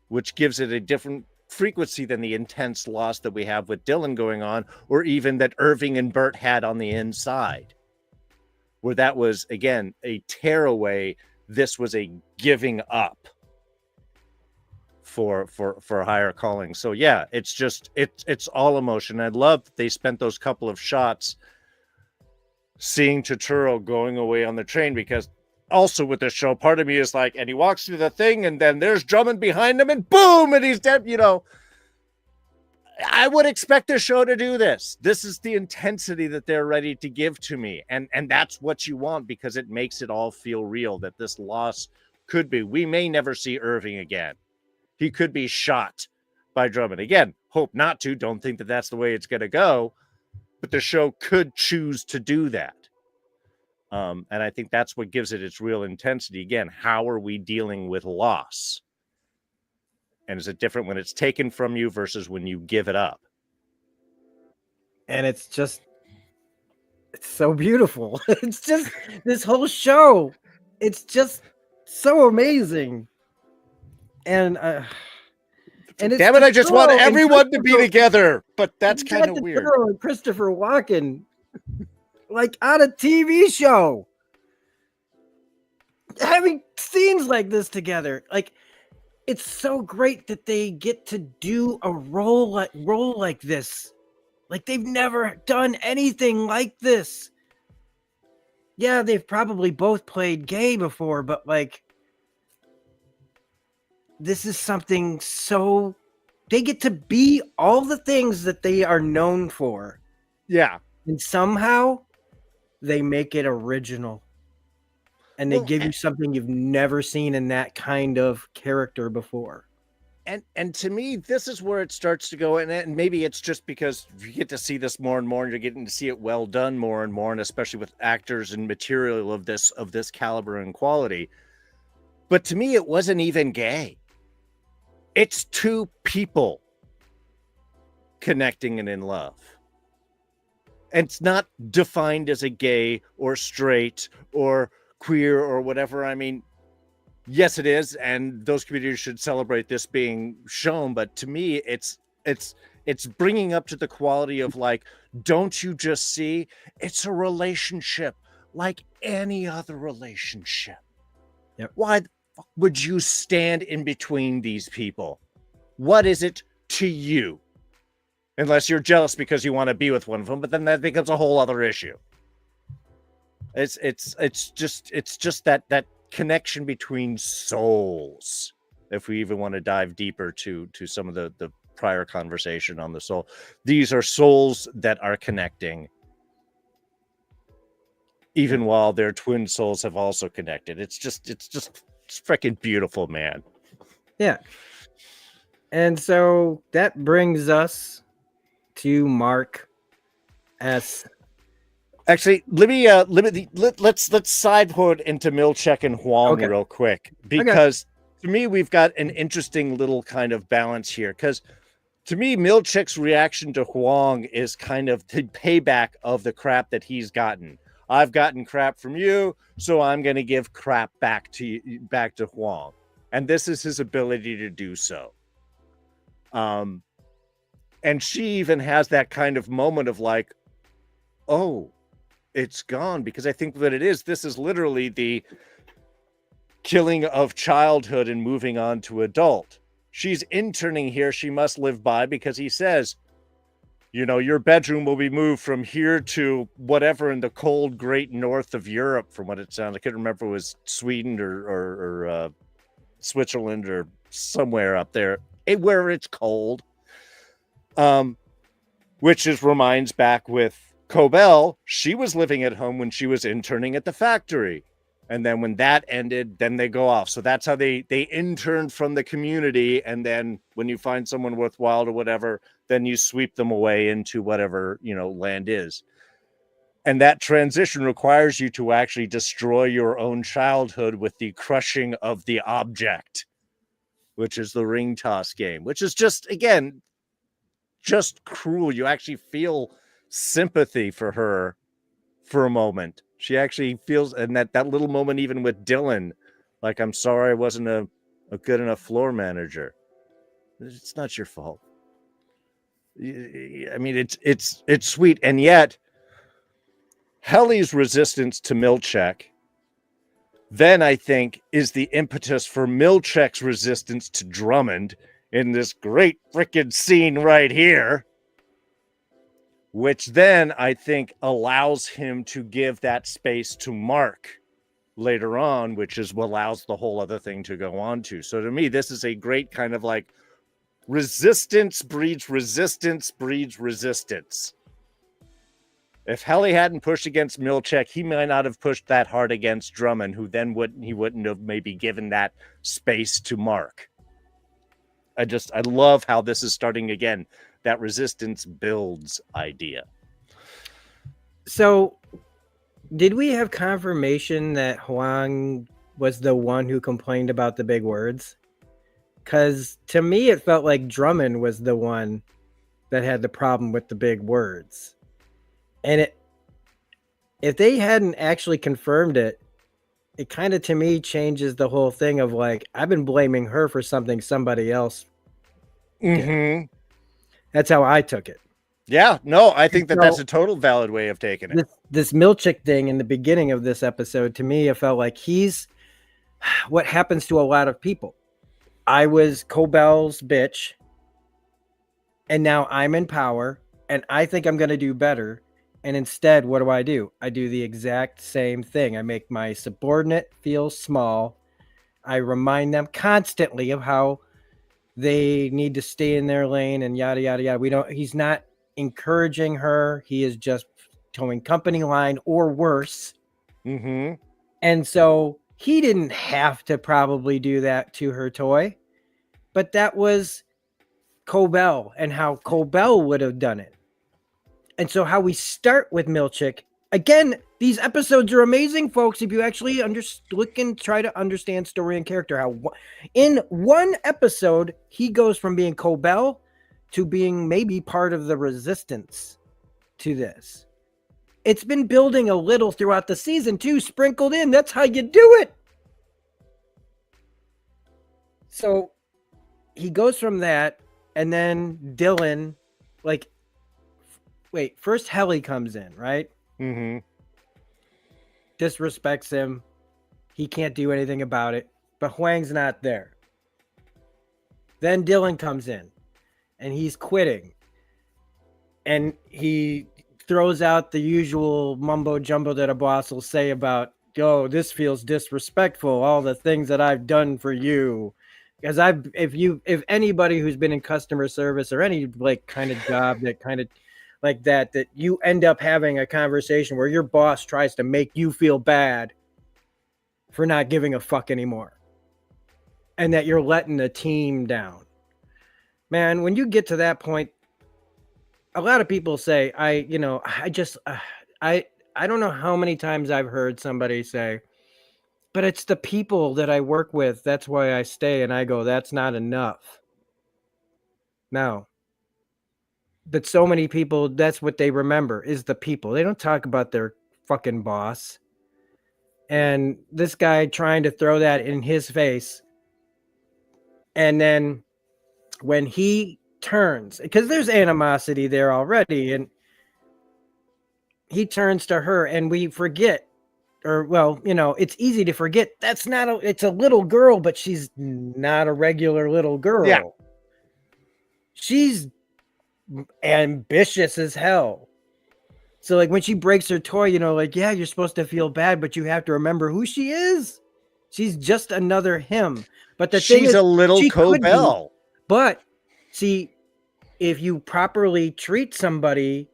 which gives it a different frequency than the intense loss that we have with Dylan going on, or even that Irving and Bert had on the inside, where that was, again, a tear away. This was a giving up for a higher calling. So yeah, it's all emotion. I love that they spent those couple of shots seeing Turturro going away on the train, because also with the show, part of me is like, and he walks through the thing and then there's Drummond behind him and boom, and he's dead. I would expect the show to do this. This is the intensity that they're ready to give to me. And that's what you want, because it makes it all feel real, that this loss could be, we may never see Irving again. He could be shot by Drummond. Again, hope not to. Don't think that that's the way it's going to go. But the show could choose to do that. And I think that's what gives it its real intensity. Again, how are we dealing with loss? And is it different when it's taken from you versus when you give it up? And it's so beautiful. It's just this whole show. It's just so amazing. And it's damn it, I just want everyone to be together, but that's kind of weird. And Christopher Walken, like on a TV show, having scenes like this together, like it's so great that they get to do a role like this. Like they've never done anything like this. Yeah, they've probably both played gay before, but like, this is something so they get to be all the things that they are known for. Yeah. And somehow they make it original. And they give you something you've never seen in that kind of character before. And to me, this is where it starts to go, and maybe it's just because you get to see this more and more, and you're getting to see it well done more and more, and especially with actors and material of this caliber and quality. But to me, it wasn't even gay. It's two people connecting and in love. And it's not defined as a gay or straight or queer or whatever. I mean, yes, it is, and those communities should celebrate this being shown. But to me, it's bringing up to the quality of like, don't you just see? It's a relationship like any other relationship. Yep. Why the fuck would you stand in between these people? What is it to you? Unless you're jealous because you want to be with one of them, but then that becomes a whole other issue. It's just that connection between souls, if we even want to dive deeper to some of the prior conversation on the soul. These are souls that are connecting even while their twin souls have also connected. It's freaking beautiful, man. Yeah. And so that brings us to Mark S. Actually, let's sideboard into Milchek and Huang real quick, because to me we've got an interesting little kind of balance here. Because to me, Milchek's reaction to Huang is kind of the payback of the crap that he's gotten. I've gotten crap from you, so I'm going to give crap back to Huang, and this is his ability to do so. And she even has that kind of moment of like, oh, it's gone. Because I think that this is literally the killing of childhood and moving on to adult. She's interning here. She must live by, because he says, you know, your bedroom will be moved from here to whatever in the cold great north of Europe, from what it sounds. I couldn't remember if it was Sweden or Switzerland or somewhere up there where it's cold. Which reminds back with Cobell, she was living at home when she was interning at the factory. And then when that ended, then they go off. So that's how they interned from the community. And then when you find someone worthwhile or whatever, then you sweep them away into whatever, you know, land is. And that transition requires you to actually destroy your own childhood with the crushing of the object, which is the ring toss game, which is just, again, just cruel. You actually feel sympathy for her for a moment. She actually feels, and that little moment, even with Dylan, like, I'm sorry I wasn't a good enough floor manager. It's not your fault. I mean, it's sweet. And yet Helly's resistance to Milchek then, I think, is the impetus for Milchek's resistance to Drummond in this great freaking scene right here, which then I think allows him to give that space to Mark later on, which is what allows the whole other thing to go on to. So to me, this is a great kind of like resistance breeds resistance breeds resistance. If Helly hadn't pushed against Milchek, he might not have pushed that hard against Drummond, who then wouldn't have maybe given that space to Mark. I love how this is starting again, that resistance builds idea. So did we have confirmation that Huang was the one who complained about the big words? Because to me, it felt like Drummond was the one that had the problem with the big words. And if they hadn't actually confirmed it, it kind of, to me, changes the whole thing of like, I've been blaming her for something somebody else did. That's how I took it. Yeah, no, I think that's a total valid way of taking it. This Milchek thing in the beginning of this episode, to me, it felt like he's what happens to a lot of people. I was Cobell's bitch, and now I'm in power, and I think I'm going to do better. And instead, what do? I do the exact same thing. I make my subordinate feel small. I remind them constantly of how they need to stay in their lane and yada, yada, yada. He's not encouraging her. He is just towing company line or worse. And so he didn't have to probably do that to her toy. but that was Cobell and how Cobell would have done it. And so how we start with Milchick, again, these episodes are amazing, folks. If you actually look and try to understand story and character, how in one episode, he goes from being Cobell to being maybe part of the resistance to this. It's been building a little throughout the season too, sprinkled in. That's how you do it. So he goes from that, and then Dylan, like, wait, first Helly comes in, right? Mm-hmm. Disrespects him. He can't do anything about it, but Huang's not there. Then Dylan comes in, and he's quitting. And he throws out the usual mumbo jumbo that a boss will say about, oh, this feels disrespectful, all the things that I've done for you. Because if anybody who's been in customer service or any like kind of job that kind of like that you end up having a conversation where your boss tries to make you feel bad for not giving a fuck anymore, and that you're letting the team down. Man, when you get to that point, a lot of people say, I don't know how many times I've heard somebody say, but it's the people that I work with. That's why I stay. And I go, that's not enough. No. But so many people, that's what they remember is the people. They don't talk about their fucking boss. And this guy trying to throw that in his face. And then when he turns, because there's animosity there already, and he turns to her, and we forget, or well, it's easy to forget that's not it's a little girl, but she's not a regular little girl. Yeah. She's ambitious as hell. So like when she breaks her toy, yeah, you're supposed to feel bad, but you have to remember who she is. She's just another him. But the thing is, she's a little Cobell. But see, if you properly treat somebody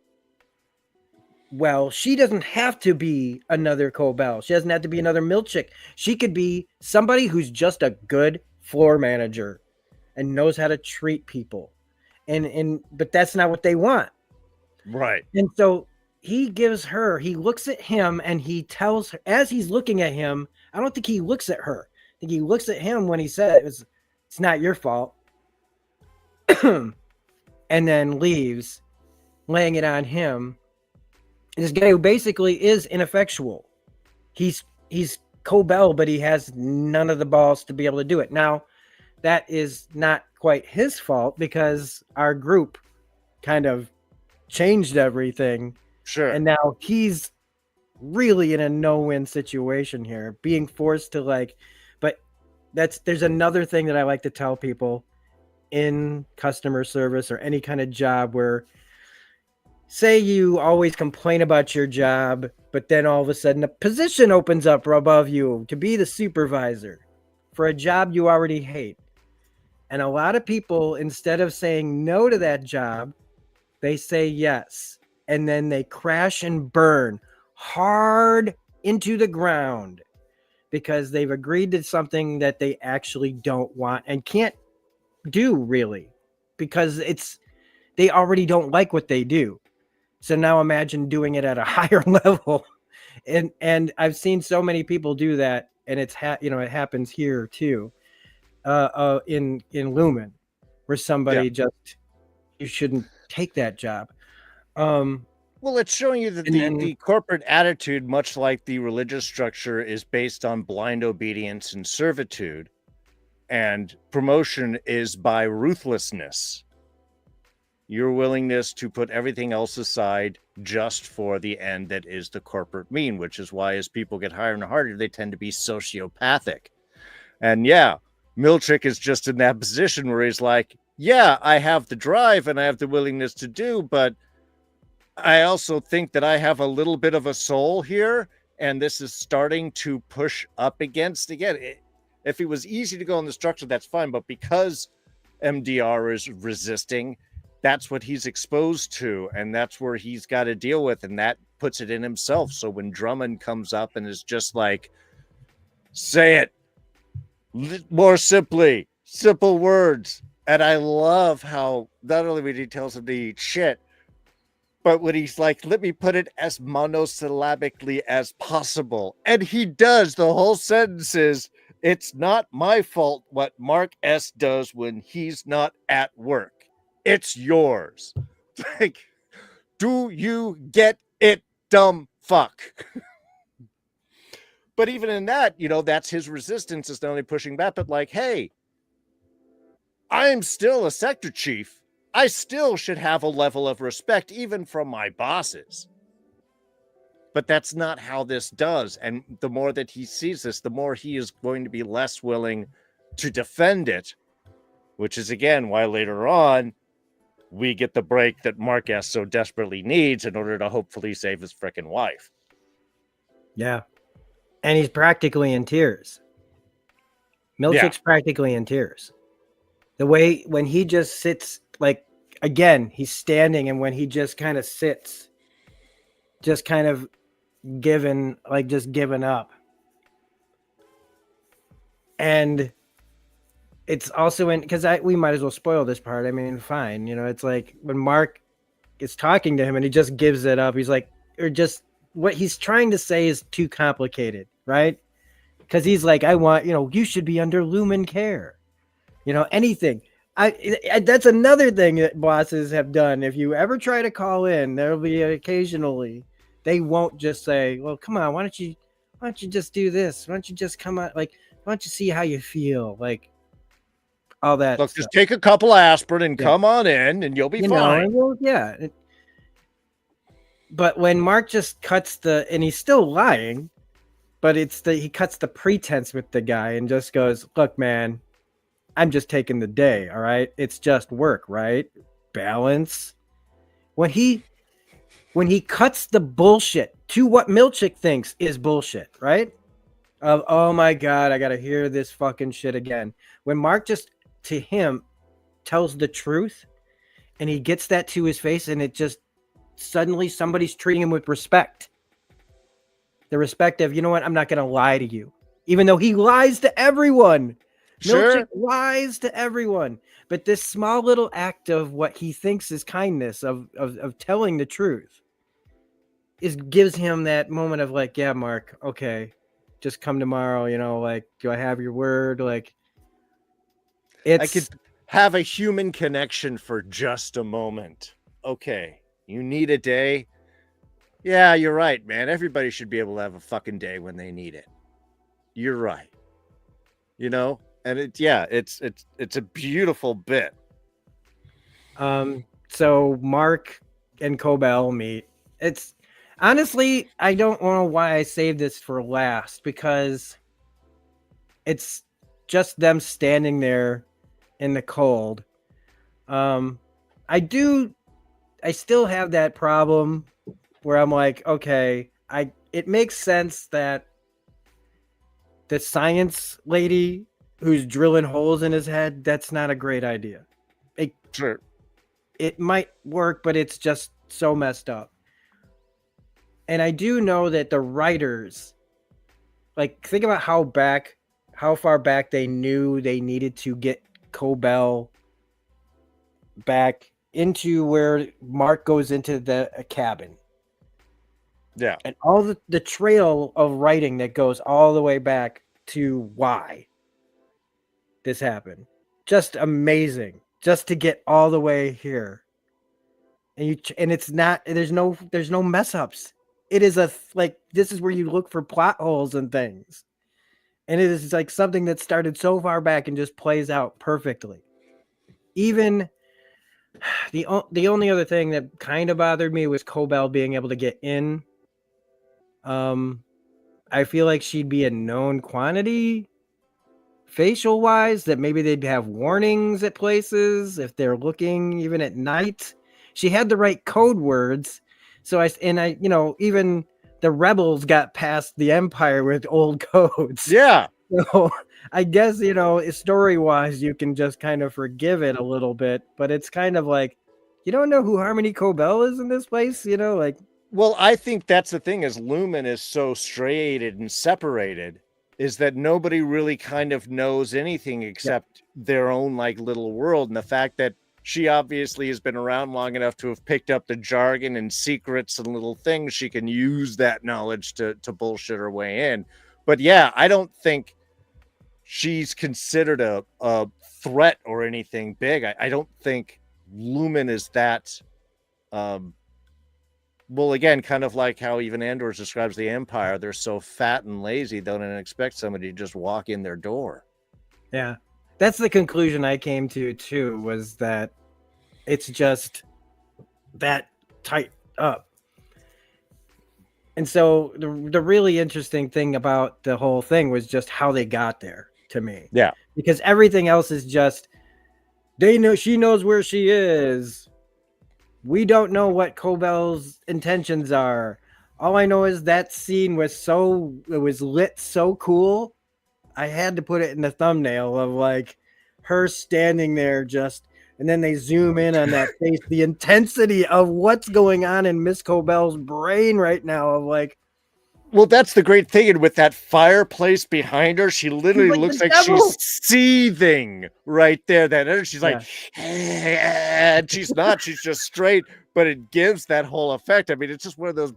well, she doesn't have to be another Cobell. She doesn't have to be another Milchick. She could be somebody who's just a good floor manager and knows how to treat people. But that's not what they want. Right. And so he looks at him, and he tells her, as he's looking at him, I don't think he looks at her. I think he looks at him when he said it's not your fault. And then leaves, laying it on him. This guy who basically is ineffectual. He's Cobell, but he has none of the balls to be able to do it. Now, that is not quite his fault because our group kind of changed everything. Sure. And now he's really in a no-win situation here, being forced to but there's another thing that I like to tell people in customer service or any kind of job where, say you always complain about your job, but then all of a sudden a position opens up above you to be the supervisor for a job you already hate. And a lot of people, instead of saying no to that job, they say yes. And then they crash and burn hard into the ground because they've agreed to something that they actually don't want and can't do really, because they already don't like what they do. So now imagine doing it at a higher level. And I've seen so many people do that, and it happens here too. In Lumen, where somebody you shouldn't take that job. Well, it's showing you that the corporate attitude, much like the religious structure, is based on blind obedience and servitude, and promotion is by ruthlessness. Your willingness to put everything else aside just for the end that is the corporate mean, which is why as people get higher and harder, they tend to be sociopathic. And yeah, Milchick is just in that position where he's like, yeah, I have the drive and I have the willingness to do, but I also think that I have a little bit of a soul here, and this is starting to push up against, again, if it was easy to go in the structure, that's fine, but because MDR is resisting, that's what he's exposed to, and that's where he's got to deal with, and that puts it in himself. So when Drummond comes up and is just like, say it more simply, Simple words. And I love how not only when he tells him to eat shit, but when he's like, let me put it as monosyllabically as possible. And he does. The whole sentence is, it's not my fault what Mark S. does when he's not at work. It's yours. Like, do you get it, dumb fuck? But even in that, that's his resistance is not only pushing back, but like, hey, I'm still a sector chief. I still should have a level of respect, even from my bosses. But that's not how this does. And the more that he sees this, the more he is going to be less willing to defend it, which is, again, why later on we get the break that Mark S. so desperately needs in order to hopefully save his frickin' wife. Yeah. And he's practically in tears. Milchick's practically in tears. The way when he just sits, like, again, he's standing, and when he just kind of sits, just kind of given up. And it's also because we might as well spoil this part. I mean, fine. It's like when Mark is talking to him and he just gives it up. He's like, or just what he's trying to say is too complicated, right? Because he's like, I want, you should be under lumen care. Anything. That's another thing that bosses have done. If you ever try to call in, there'll be occasionally they won't just say, well, come on, why don't you just do this? Why don't you just come out? Like, why don't you see how you feel? Like all that. Look, stuff. just take a couple asprin and come on in and you'll be fine. Yeah. But when Mark just cuts and he's still lying, but he cuts the pretense with the guy and just goes, look, man, I'm just taking the day. All right. It's just work, right? Balance. When he cuts the bullshit to what Milchick thinks is bullshit, right? Oh my God, I got to hear this fucking shit again. When Mark just to him tells the truth and he gets that to his face and it just suddenly somebody's treating him with respect. The respect of, you know what? I'm not going to lie to you. Even though he lies to everyone. Sure. Milchick lies to everyone. But this small little act of what he thinks is kindness, of telling the truth, gives him that moment of like, yeah, Mark, okay, just come tomorrow. Like, do I have your word? Like, I could have a human connection for just a moment. Okay, you need a day. Yeah, you're right, man. Everybody should be able to have a fucking day when they need it. You're right. And it's a beautiful bit. So Mark and Cobell meet. It's honestly, I don't know why I saved this for last, because it's just them standing there in the cold. I still have that problem where I'm like, okay, it makes sense that the science lady who's drilling holes in his head, that's not a great idea. Sure. It might work, but it's just so messed up. And I do know that the writers, like, think about how far back they knew they needed to get Cobell back into where Mark goes into the cabin. Yeah. And all the trail of writing that goes all the way back to why this happened. Just amazing. Just to get all the way here. And it's not, there's no mess ups. It is this is where you look for plot holes and things. And it is like something that started so far back and just plays out perfectly. Even the only other thing that kind of bothered me was Cobell being able to get in. I feel like she'd be a known quantity facial wise, that maybe they'd have warnings at places if they're looking even at night. She had the right code words. So even the rebels got past the Empire with old codes. Yeah. So I guess, story wise, you can just kind of forgive it a little bit, but it's kind of like, you don't know who Harmony Cobell is in this place, like. Well, I think that's the thing, is Lumen is so striated and separated is that nobody really kind of knows anything except their own like little world. And the fact that she obviously has been around long enough to have picked up the jargon and secrets and little things, she can use that knowledge to bullshit her way in. But yeah, I don't think she's considered a threat or anything big. I don't think Lumen is that well, again, kind of like how even Andor describes the Empire, they're so fat and lazy, they don't expect somebody to just walk in their door. Yeah. That's the conclusion I came to too, was that it's just that tight up. And so the really interesting thing about the whole thing was just how they got there to me. Yeah. Because everything else is just, they know, she knows where she is. We don't know what Cobell's intentions are. All I know is that scene was it was lit so cool. I had to put it in the thumbnail of like her standing there just, and then they zoom in on that face, the intensity of what's going on in Miss Cobell's brain right now of like, well, that's the great thing. And with that fireplace behind her, she literally like looks the like devil. she's seething right there. That energy, she's like, and she's not, she's just straight, but it gives that whole effect. I mean, it's just one of those,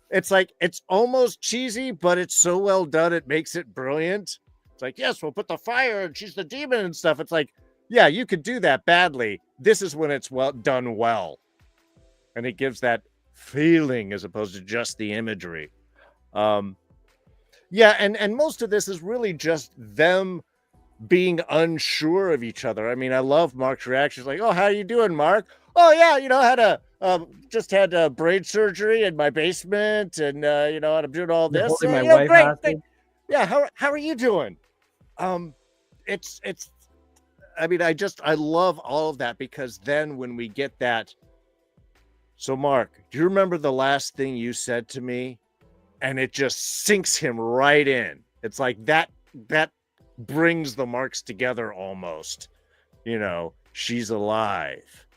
it's almost cheesy, but it's so well done. It makes it brilliant. It's like, yes, we'll put the fire and she's the demon and stuff. It's like, yeah, you could do that badly. This is when it's done well. And it gives that feeling as opposed to just the imagery. Yeah, and most of this is really just them being unsure of each other. I mean, I love Mark's reactions, like, "Oh, how are you doing, Mark? Oh yeah, just had brain surgery in my basement, and I'm doing all this. Holding my wife great. hostage. Yeah, how are you doing? It's I mean, I love all of that, because then when we get that. So, Mark, do you remember the last thing you said to me? And it just sinks him right in. It's like that brings the Marks together almost. She's alive.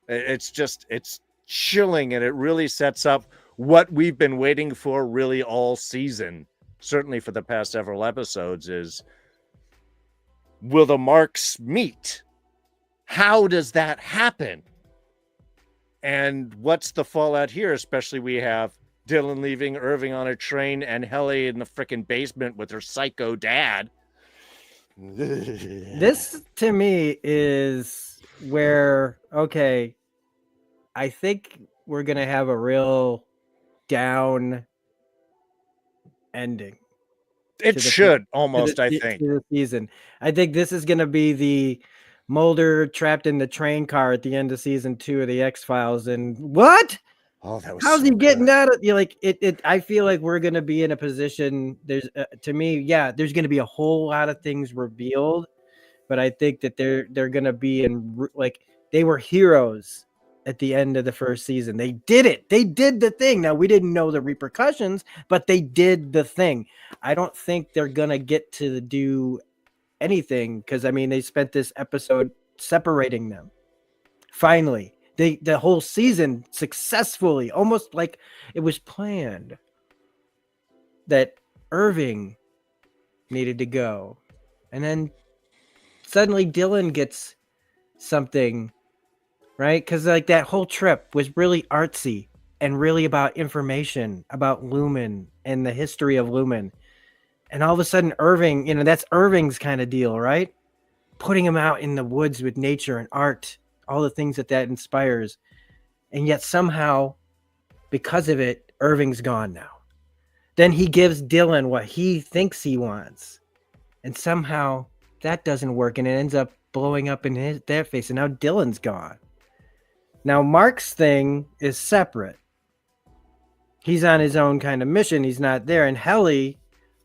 It's chilling, and it really sets up what we've been waiting for really all season, certainly for the past several episodes, is will the Marks meet? How does that happen? And what's the fallout here? Especially we have Dylan leaving, Irving on a train, and Helly in the freaking basement with her psycho dad. This to me is where, okay, I think we're going to have a real down ending. It should almost, I think. To the season. I think this is going to be the Mulder trapped in the train car at the end of season 2 of the X-Files. And what? Oh, that was how's so he getting good. out of it? I feel like we're going to be in a position. There's to me, yeah, there's going to be a whole lot of things revealed, but I think that they're going to be in, like, they were heroes at the end of the first season. They did it. They did the thing. Now, we didn't know the repercussions, but they did the thing. I don't think they're going to get to do anything, because I mean, they spent this episode separating them. Finally, the whole season successfully, almost like it was planned, that Irving needed to go, and then suddenly Dylan gets something, right? Because like that whole trip was really artsy and really about information about Lumen and the history of Lumen. And all of a sudden, Irving, that's Irving's kind of deal, right? Putting him out in the woods with nature and art, all the things that inspires. And yet somehow, because of it, Irving's gone now. Then he gives Dylan what he thinks he wants. And somehow that doesn't work, and it ends up blowing up in their face. And now Dylan's gone. Now Mark's thing is separate. He's on his own kind of mission. He's not there. And Helly,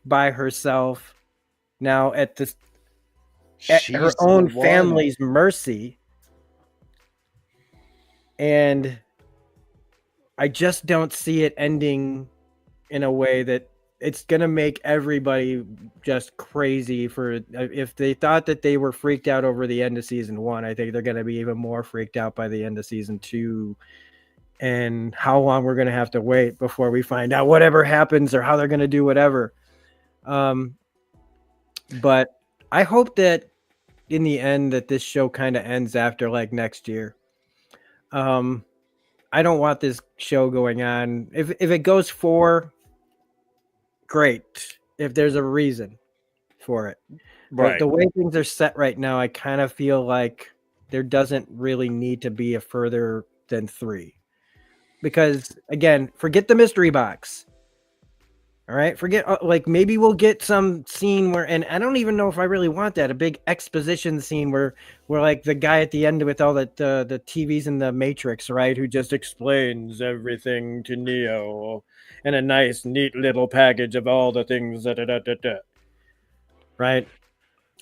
by herself, now at her own family's mercy. And I just don't see it ending in a way that it's going to make everybody just crazy. For if they thought that they were freaked out over the end of season 1, I think they're going to be even more freaked out by the end of season 2. And how long we're going to have to wait before we find out whatever happens, or how they're going to do whatever. But I hope that in the end that this show kind of ends after like next year. I don't want this show going on. If it goes 4, great. If there's a reason for it. But Right. the way things are set right now, I kind of feel like there doesn't really need to be a further than 3. Because again, forget the mystery box. All right, forget like maybe we'll get some scene where, and I don't even know if I really want that, a big exposition scene where like the guy at the end with all the TVs in the Matrix, right, who just explains everything to Neo in a nice, neat little package of all the things right?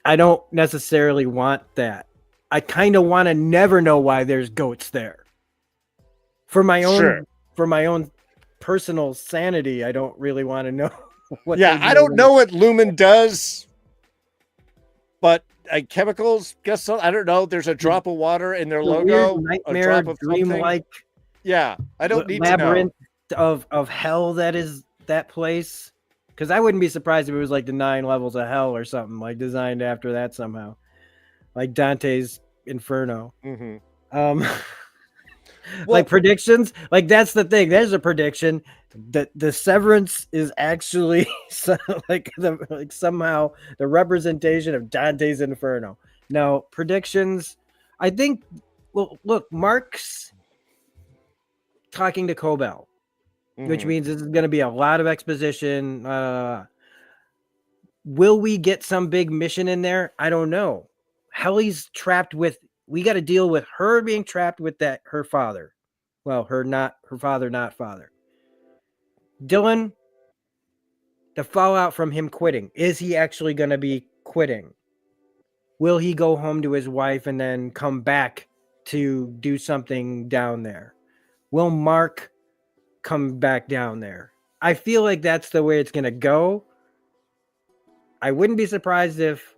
I don't necessarily want that. I kind of want to never know why there's goats there. For my own personal sanity, I don't really want to know what. Yeah, I don't know what Lumen does, but chemicals. Guess so. I don't know. There's a drop of water in their logo. Nightmare, a drop of dream-like. Yeah, I don't need to know. Labyrinth of hell that is that place. Because I wouldn't be surprised if it was like the 9 levels of hell or something, like designed after that somehow, like Dante's Inferno. Mm-hmm. Like predictions, like that's the thing. There's a prediction that the Severance is actually like somehow the representation of Dante's Inferno. Now predictions, I think. Well, look, Mark's talking to Cobell, which means this is going to be a lot of exposition. Will we get some big mission in there? I don't know. Helly's trapped with. We got to deal with her being trapped with her father. Well, her father, not father. Dylan, the fallout from him quitting. Is he actually going to be quitting? Will he go home to his wife and then come back to do something down there? Will Mark come back down there? I feel like that's the way it's going to go. I wouldn't be surprised if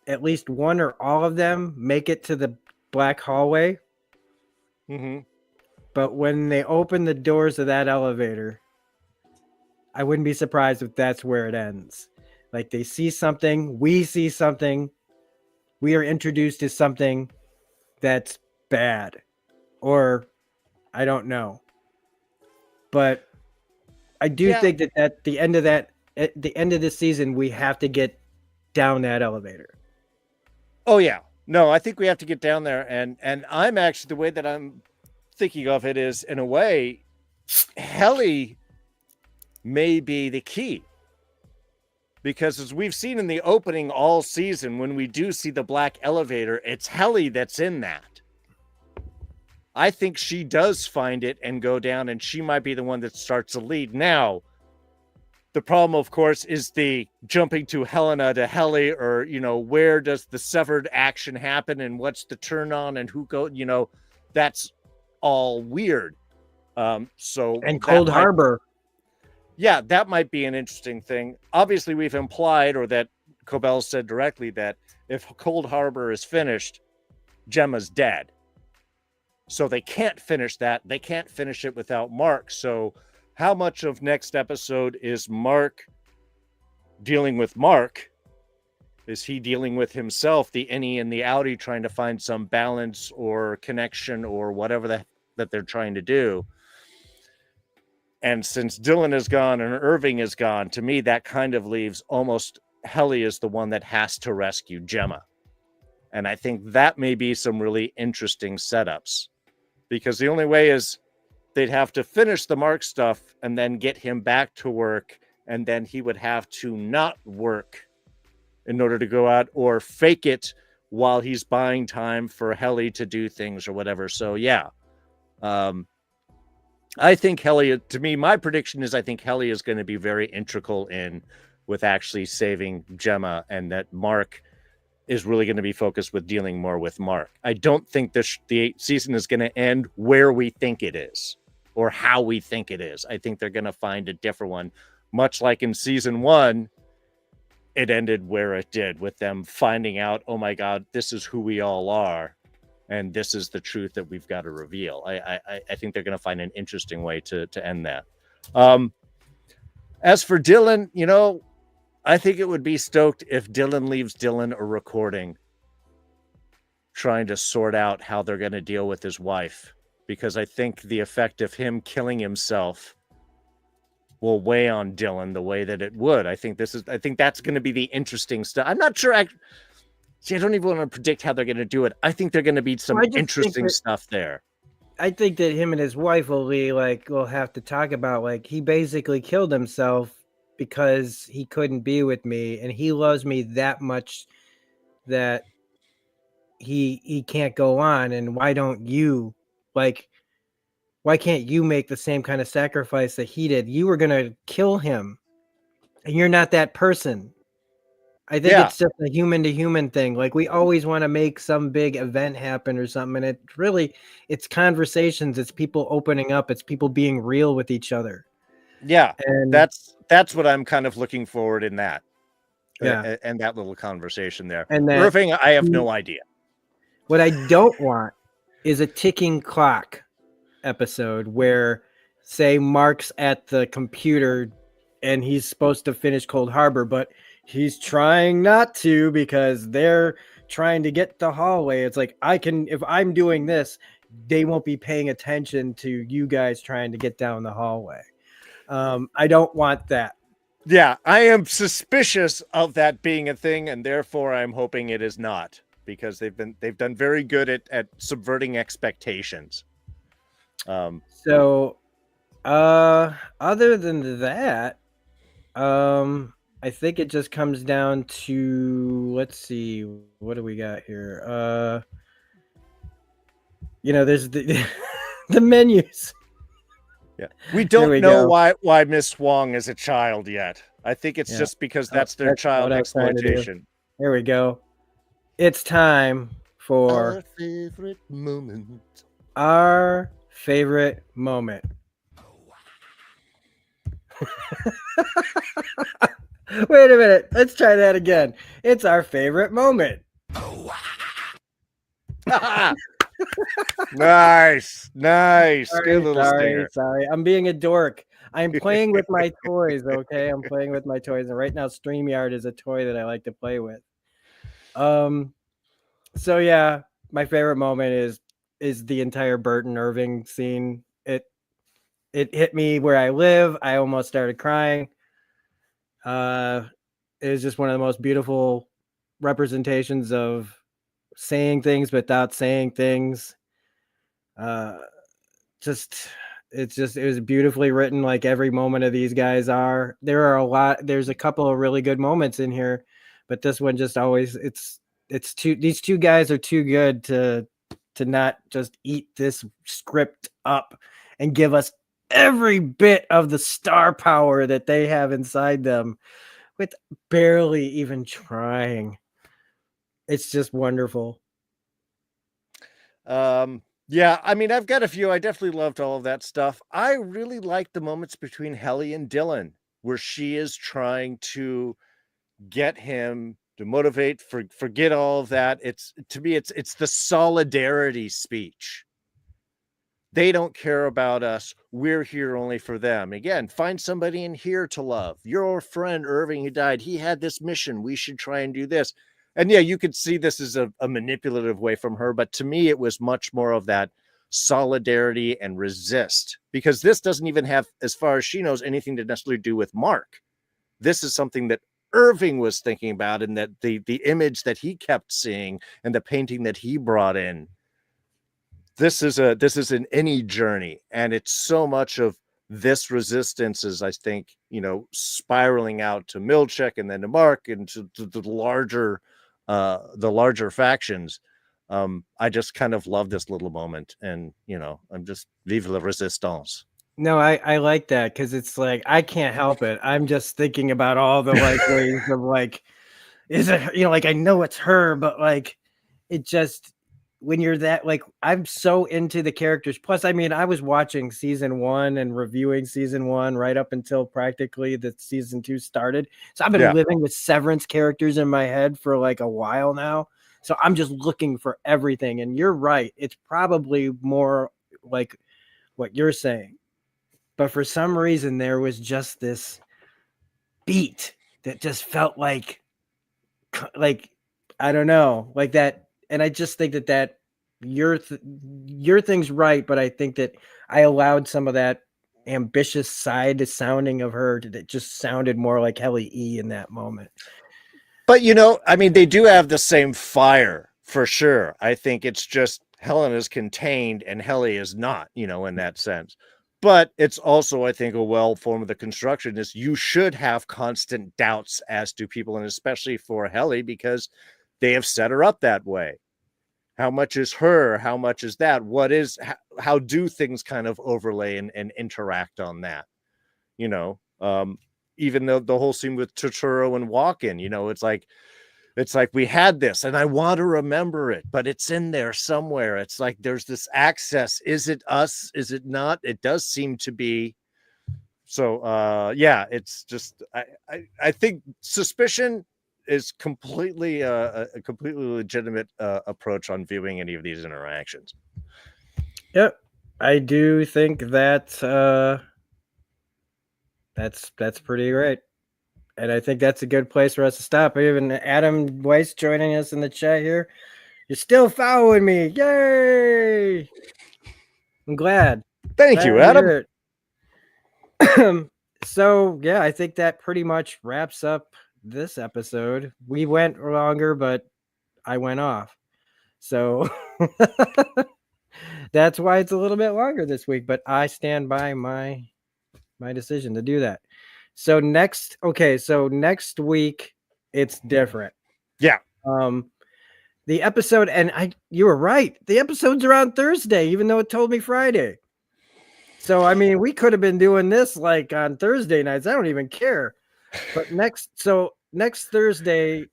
at least one or all of them make it to the black hallway. Mm-hmm. But when they open the doors of that elevator, I wouldn't be surprised if that's where it ends. Like they see something, we see something, we are introduced to something that's bad. Or I don't know. But I do think that at the end of this season, we have to get down that elevator. Oh yeah. No, I think we have to get down there, and I'm actually, the way that I'm thinking of it is, in a way, Helly may be the key. Because as we've seen in the opening all season, when we do see the black elevator, it's Helly that's in that. I think she does find it and go down, and she might be the one that starts the lead. Now, the problem, of course, is the jumping to Helena to Helly, or, where does the severed action happen and what's the turn on and who go, that's all weird. And Cold Harbor. Yeah, that might be an interesting thing. Obviously, we've implied, or that Cobell said directly, that if Cold Harbor is finished, Gemma's dead. So they can't finish that. They can't finish it without Mark. So how much of next episode is Mark dealing with Mark? Is he dealing with himself, the innie and the outie, trying to find some balance or connection or whatever that they're trying to do? And since Dylan is gone and Irving is gone, to me, that kind of leaves almost Helly is the one that has to rescue Gemma. And I think that may be some really interesting setups, because the only way is they'd have to finish the Mark stuff and then get him back to work. And then he would have to not work in order to go out, or fake it while he's buying time for Helly to do things or whatever. So, yeah. I think Helly, to me, my prediction is I think Helly is going to be very integral in with actually saving Gemma, and that Mark is really going to be focused with dealing more with Mark. I don't think the season is going to end where we think it is or how we think it is. I think they're going to find a different one, much like in season 1, it ended where it did, with them finding out, oh my God, this is who we all are. And this is the truth that we've got to reveal. I think they're going to find an interesting way to end that. As for Dylan, I think it would be stoked if Dylan leaves Dylan a recording trying to sort out how they're going to deal with his wife, because I think the effect of him killing himself will weigh on Dylan the way that it would. I think that's going to be the interesting stuff. I'm not sure. I don't even want to predict how they're going to do it. I think they're going to be some interesting stuff there. I think that him and his wife will have to talk about, like, he basically killed himself because he couldn't be with me, and he loves me that much that he can't go on. And why can't you make the same kind of sacrifice that he did? You were gonna kill him, and you're not that person. I think it's just a human to human thing. Like, we always want to make some big event happen or something, and it's conversations, it's people opening up, it's people being real with each other. Yeah, and that's what I'm kind of looking forward in that. Yeah, and that little conversation there. And that, Irving, I have no idea. What I don't want is a ticking clock episode where, say, Mark's at the computer and he's supposed to finish Cold Harbor, but he's trying not to because they're trying to get the hallway. It's like, if I'm doing this, they won't be paying attention to you guys trying to get down the hallway. I don't want that. Yeah, I am suspicious of that being a thing, and therefore I'm hoping it is not, because they've done very good at subverting expectations. So other than that, I think it just comes down to, let's see, what do we got here? There's the the menus. Yeah, we don't know why Miss Wong is a child yet. I think it's just because that's their child exploitation. There we go. It's time for our favorite moment. Our favorite moment. Wait a minute. Let's try that again. It's our favorite moment. Nice. Sorry. I'm being a dork. I'm playing with my toys, okay? I'm playing with my toys, and right now StreamYard is a toy that I like to play with. So yeah, my favorite moment is the entire Burton Irving scene. It hit me where I live. I almost started crying. It was just one of the most beautiful representations of saying things without saying things. It was beautifully written, like every moment of these guys are. There's a couple of really good moments in here, but this one just always, these two guys are too good to not just eat this script up and give us every bit of the star power that they have inside them with barely even trying. It's just wonderful. Yeah, I mean, I've got a few. I definitely loved all of that stuff. I really liked the moments between Helly and Dylan, where she is trying to get him to motivate, forget all of that. It's the solidarity speech. They don't care about us. We're here only for them. Again, find somebody in here to love. Your friend Irving who died, he had this mission. We should try and do this. And yeah, you could see this as a manipulative way from her, but to me, it was much more of that solidarity and resist, because this doesn't even have, as far as she knows, anything to necessarily do with Mark. This is something that Irving was thinking about, and that the image that he kept seeing and the painting that he brought in. This is an any journey, and it's so much of this resistance is, I think, spiraling out to Milchek and then to Mark and to the larger factions. I just kind of love this little moment, and I'm just vive la resistance. No, I like that, because it's like, I can't help it. I'm just thinking about all the ways of is it, I know it's her, but it just, when you're that, I'm so into the characters. Plus, I mean, I was watching season 1 and reviewing season 1 right up until practically the season 2 started. So I've been living with Severance characters in my head for a while now. So I'm just looking for everything. And you're right. It's probably more like what you're saying. But for some reason, there was just this beat that just felt like I don't know, like that. And I just think that your thing's right, but I think that I allowed some of that ambitious side sounding of her that just sounded more like Helly E in that moment. But I mean, they do have the same fire for sure. I think it's just Helen is contained and Helly is not, in that sense. But it's also, I think, a well form of the construction is you should have constant doubts as to people, and especially for Helly, because they have set her up that way. How much is her? How much is that? How do things kind of overlay and interact on that? Even though the whole scene with Totoro and Walken, it's like we had this and I want to remember it, but it's in there somewhere. It's like there's this access. Is it us? Is it not? It does seem to be. So yeah, it's just I think suspicion is completely a completely legitimate approach on viewing any of these interactions. Yep. I do think that that's pretty great. And I think that's a good place for us to stop. Even Adam Weiss joining us in the chat here. You're still following me. Yay! I'm glad. Thank you, Adam. So, yeah, I think that pretty much wraps up this episode. We went longer, but I went off. So that's why it's a little bit longer this week, but I stand by my decision to do that. So next week it's different. Yeah. The episode, and you were right. The episodes are on Thursday, even though it told me Friday. So I mean, we could have been doing this like on Thursday nights. I don't even care. But next Thursday,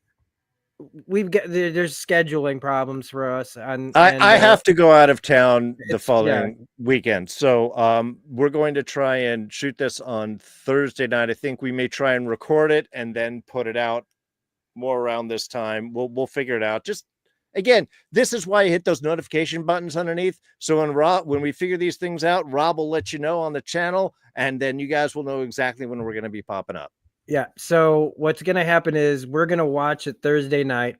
there's scheduling problems for us. I have to go out of town the following weekend, so we're going to try and shoot this on Thursday night. I think we may try and record it and then put it out more around this time. We'll figure it out. Just again, this is why you hit those notification buttons underneath. So when we figure these things out, Rob will let you know on the channel, and then you guys will know exactly when we're going to be popping up. Yeah. So what's going to happen is we're going to watch it Thursday night.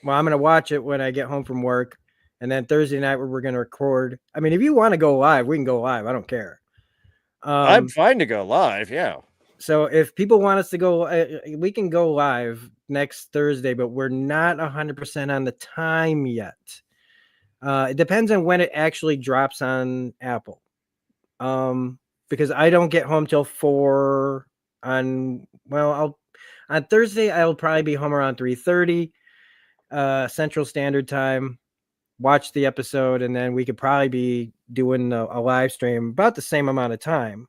Well, I'm going to watch it when I get home from work. And then Thursday night we're going to record. I mean, if you want to go live, we can go live. I don't care. I'm fine to go live. Yeah. So if people want us to go, we can go live next Thursday, but we're not 100% on the time yet. It depends on when it actually drops on Apple. Because I don't get home till 4 on Thursday. I'll probably be home around 3:30 Central Standard Time. Watch the episode, and then we could probably be doing a live stream about the same amount of time.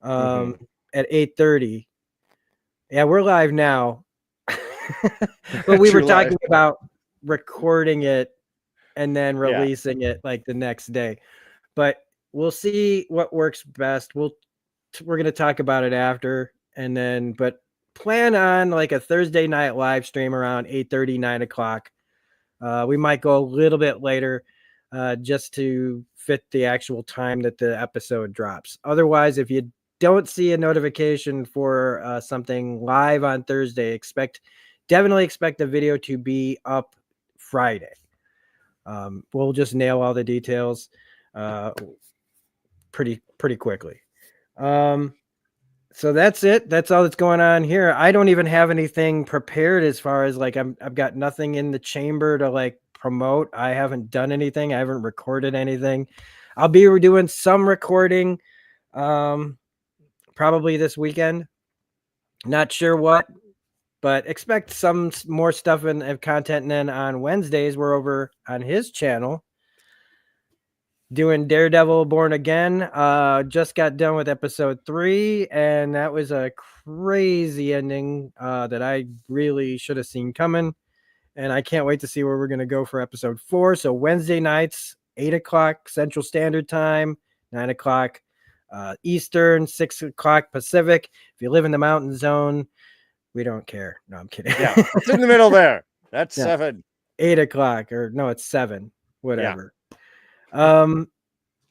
At 8:30. Yeah, we're live now. But we were talking about recording it and then releasing it like the next day. But we'll see what works best. We're going to talk about it after, and then but plan on like a Thursday night live stream around 8:30, 9 o'clock. We might go a little bit later just to fit the actual time that the episode drops. Otherwise, if you don't see a notification for something live on Thursday, definitely expect the video to be up Friday. We'll just nail all the details pretty quickly. So that's it. That's all that's going on here. I don't even have anything prepared as far as like I've got nothing in the chamber to like promote. I haven't done anything. I haven't recorded anything. I'll be doing some recording probably this weekend. Not sure what, but expect some more stuff and content. And then on Wednesdays, we're over on his channel doing Daredevil Born Again. Just got done with episode 3, and that was a crazy ending that I really should have seen coming. And I can't wait to see where we're going to go for episode 4. So Wednesday nights, 8 o'clock Central Standard Time, 9 o'clock Eastern, 6 o'clock Pacific. If you live in the mountain zone, we don't care. No, I'm kidding. Yeah, it's in the middle there. That's 7. 8 o'clock, or no, it's 7. Whatever. Yeah.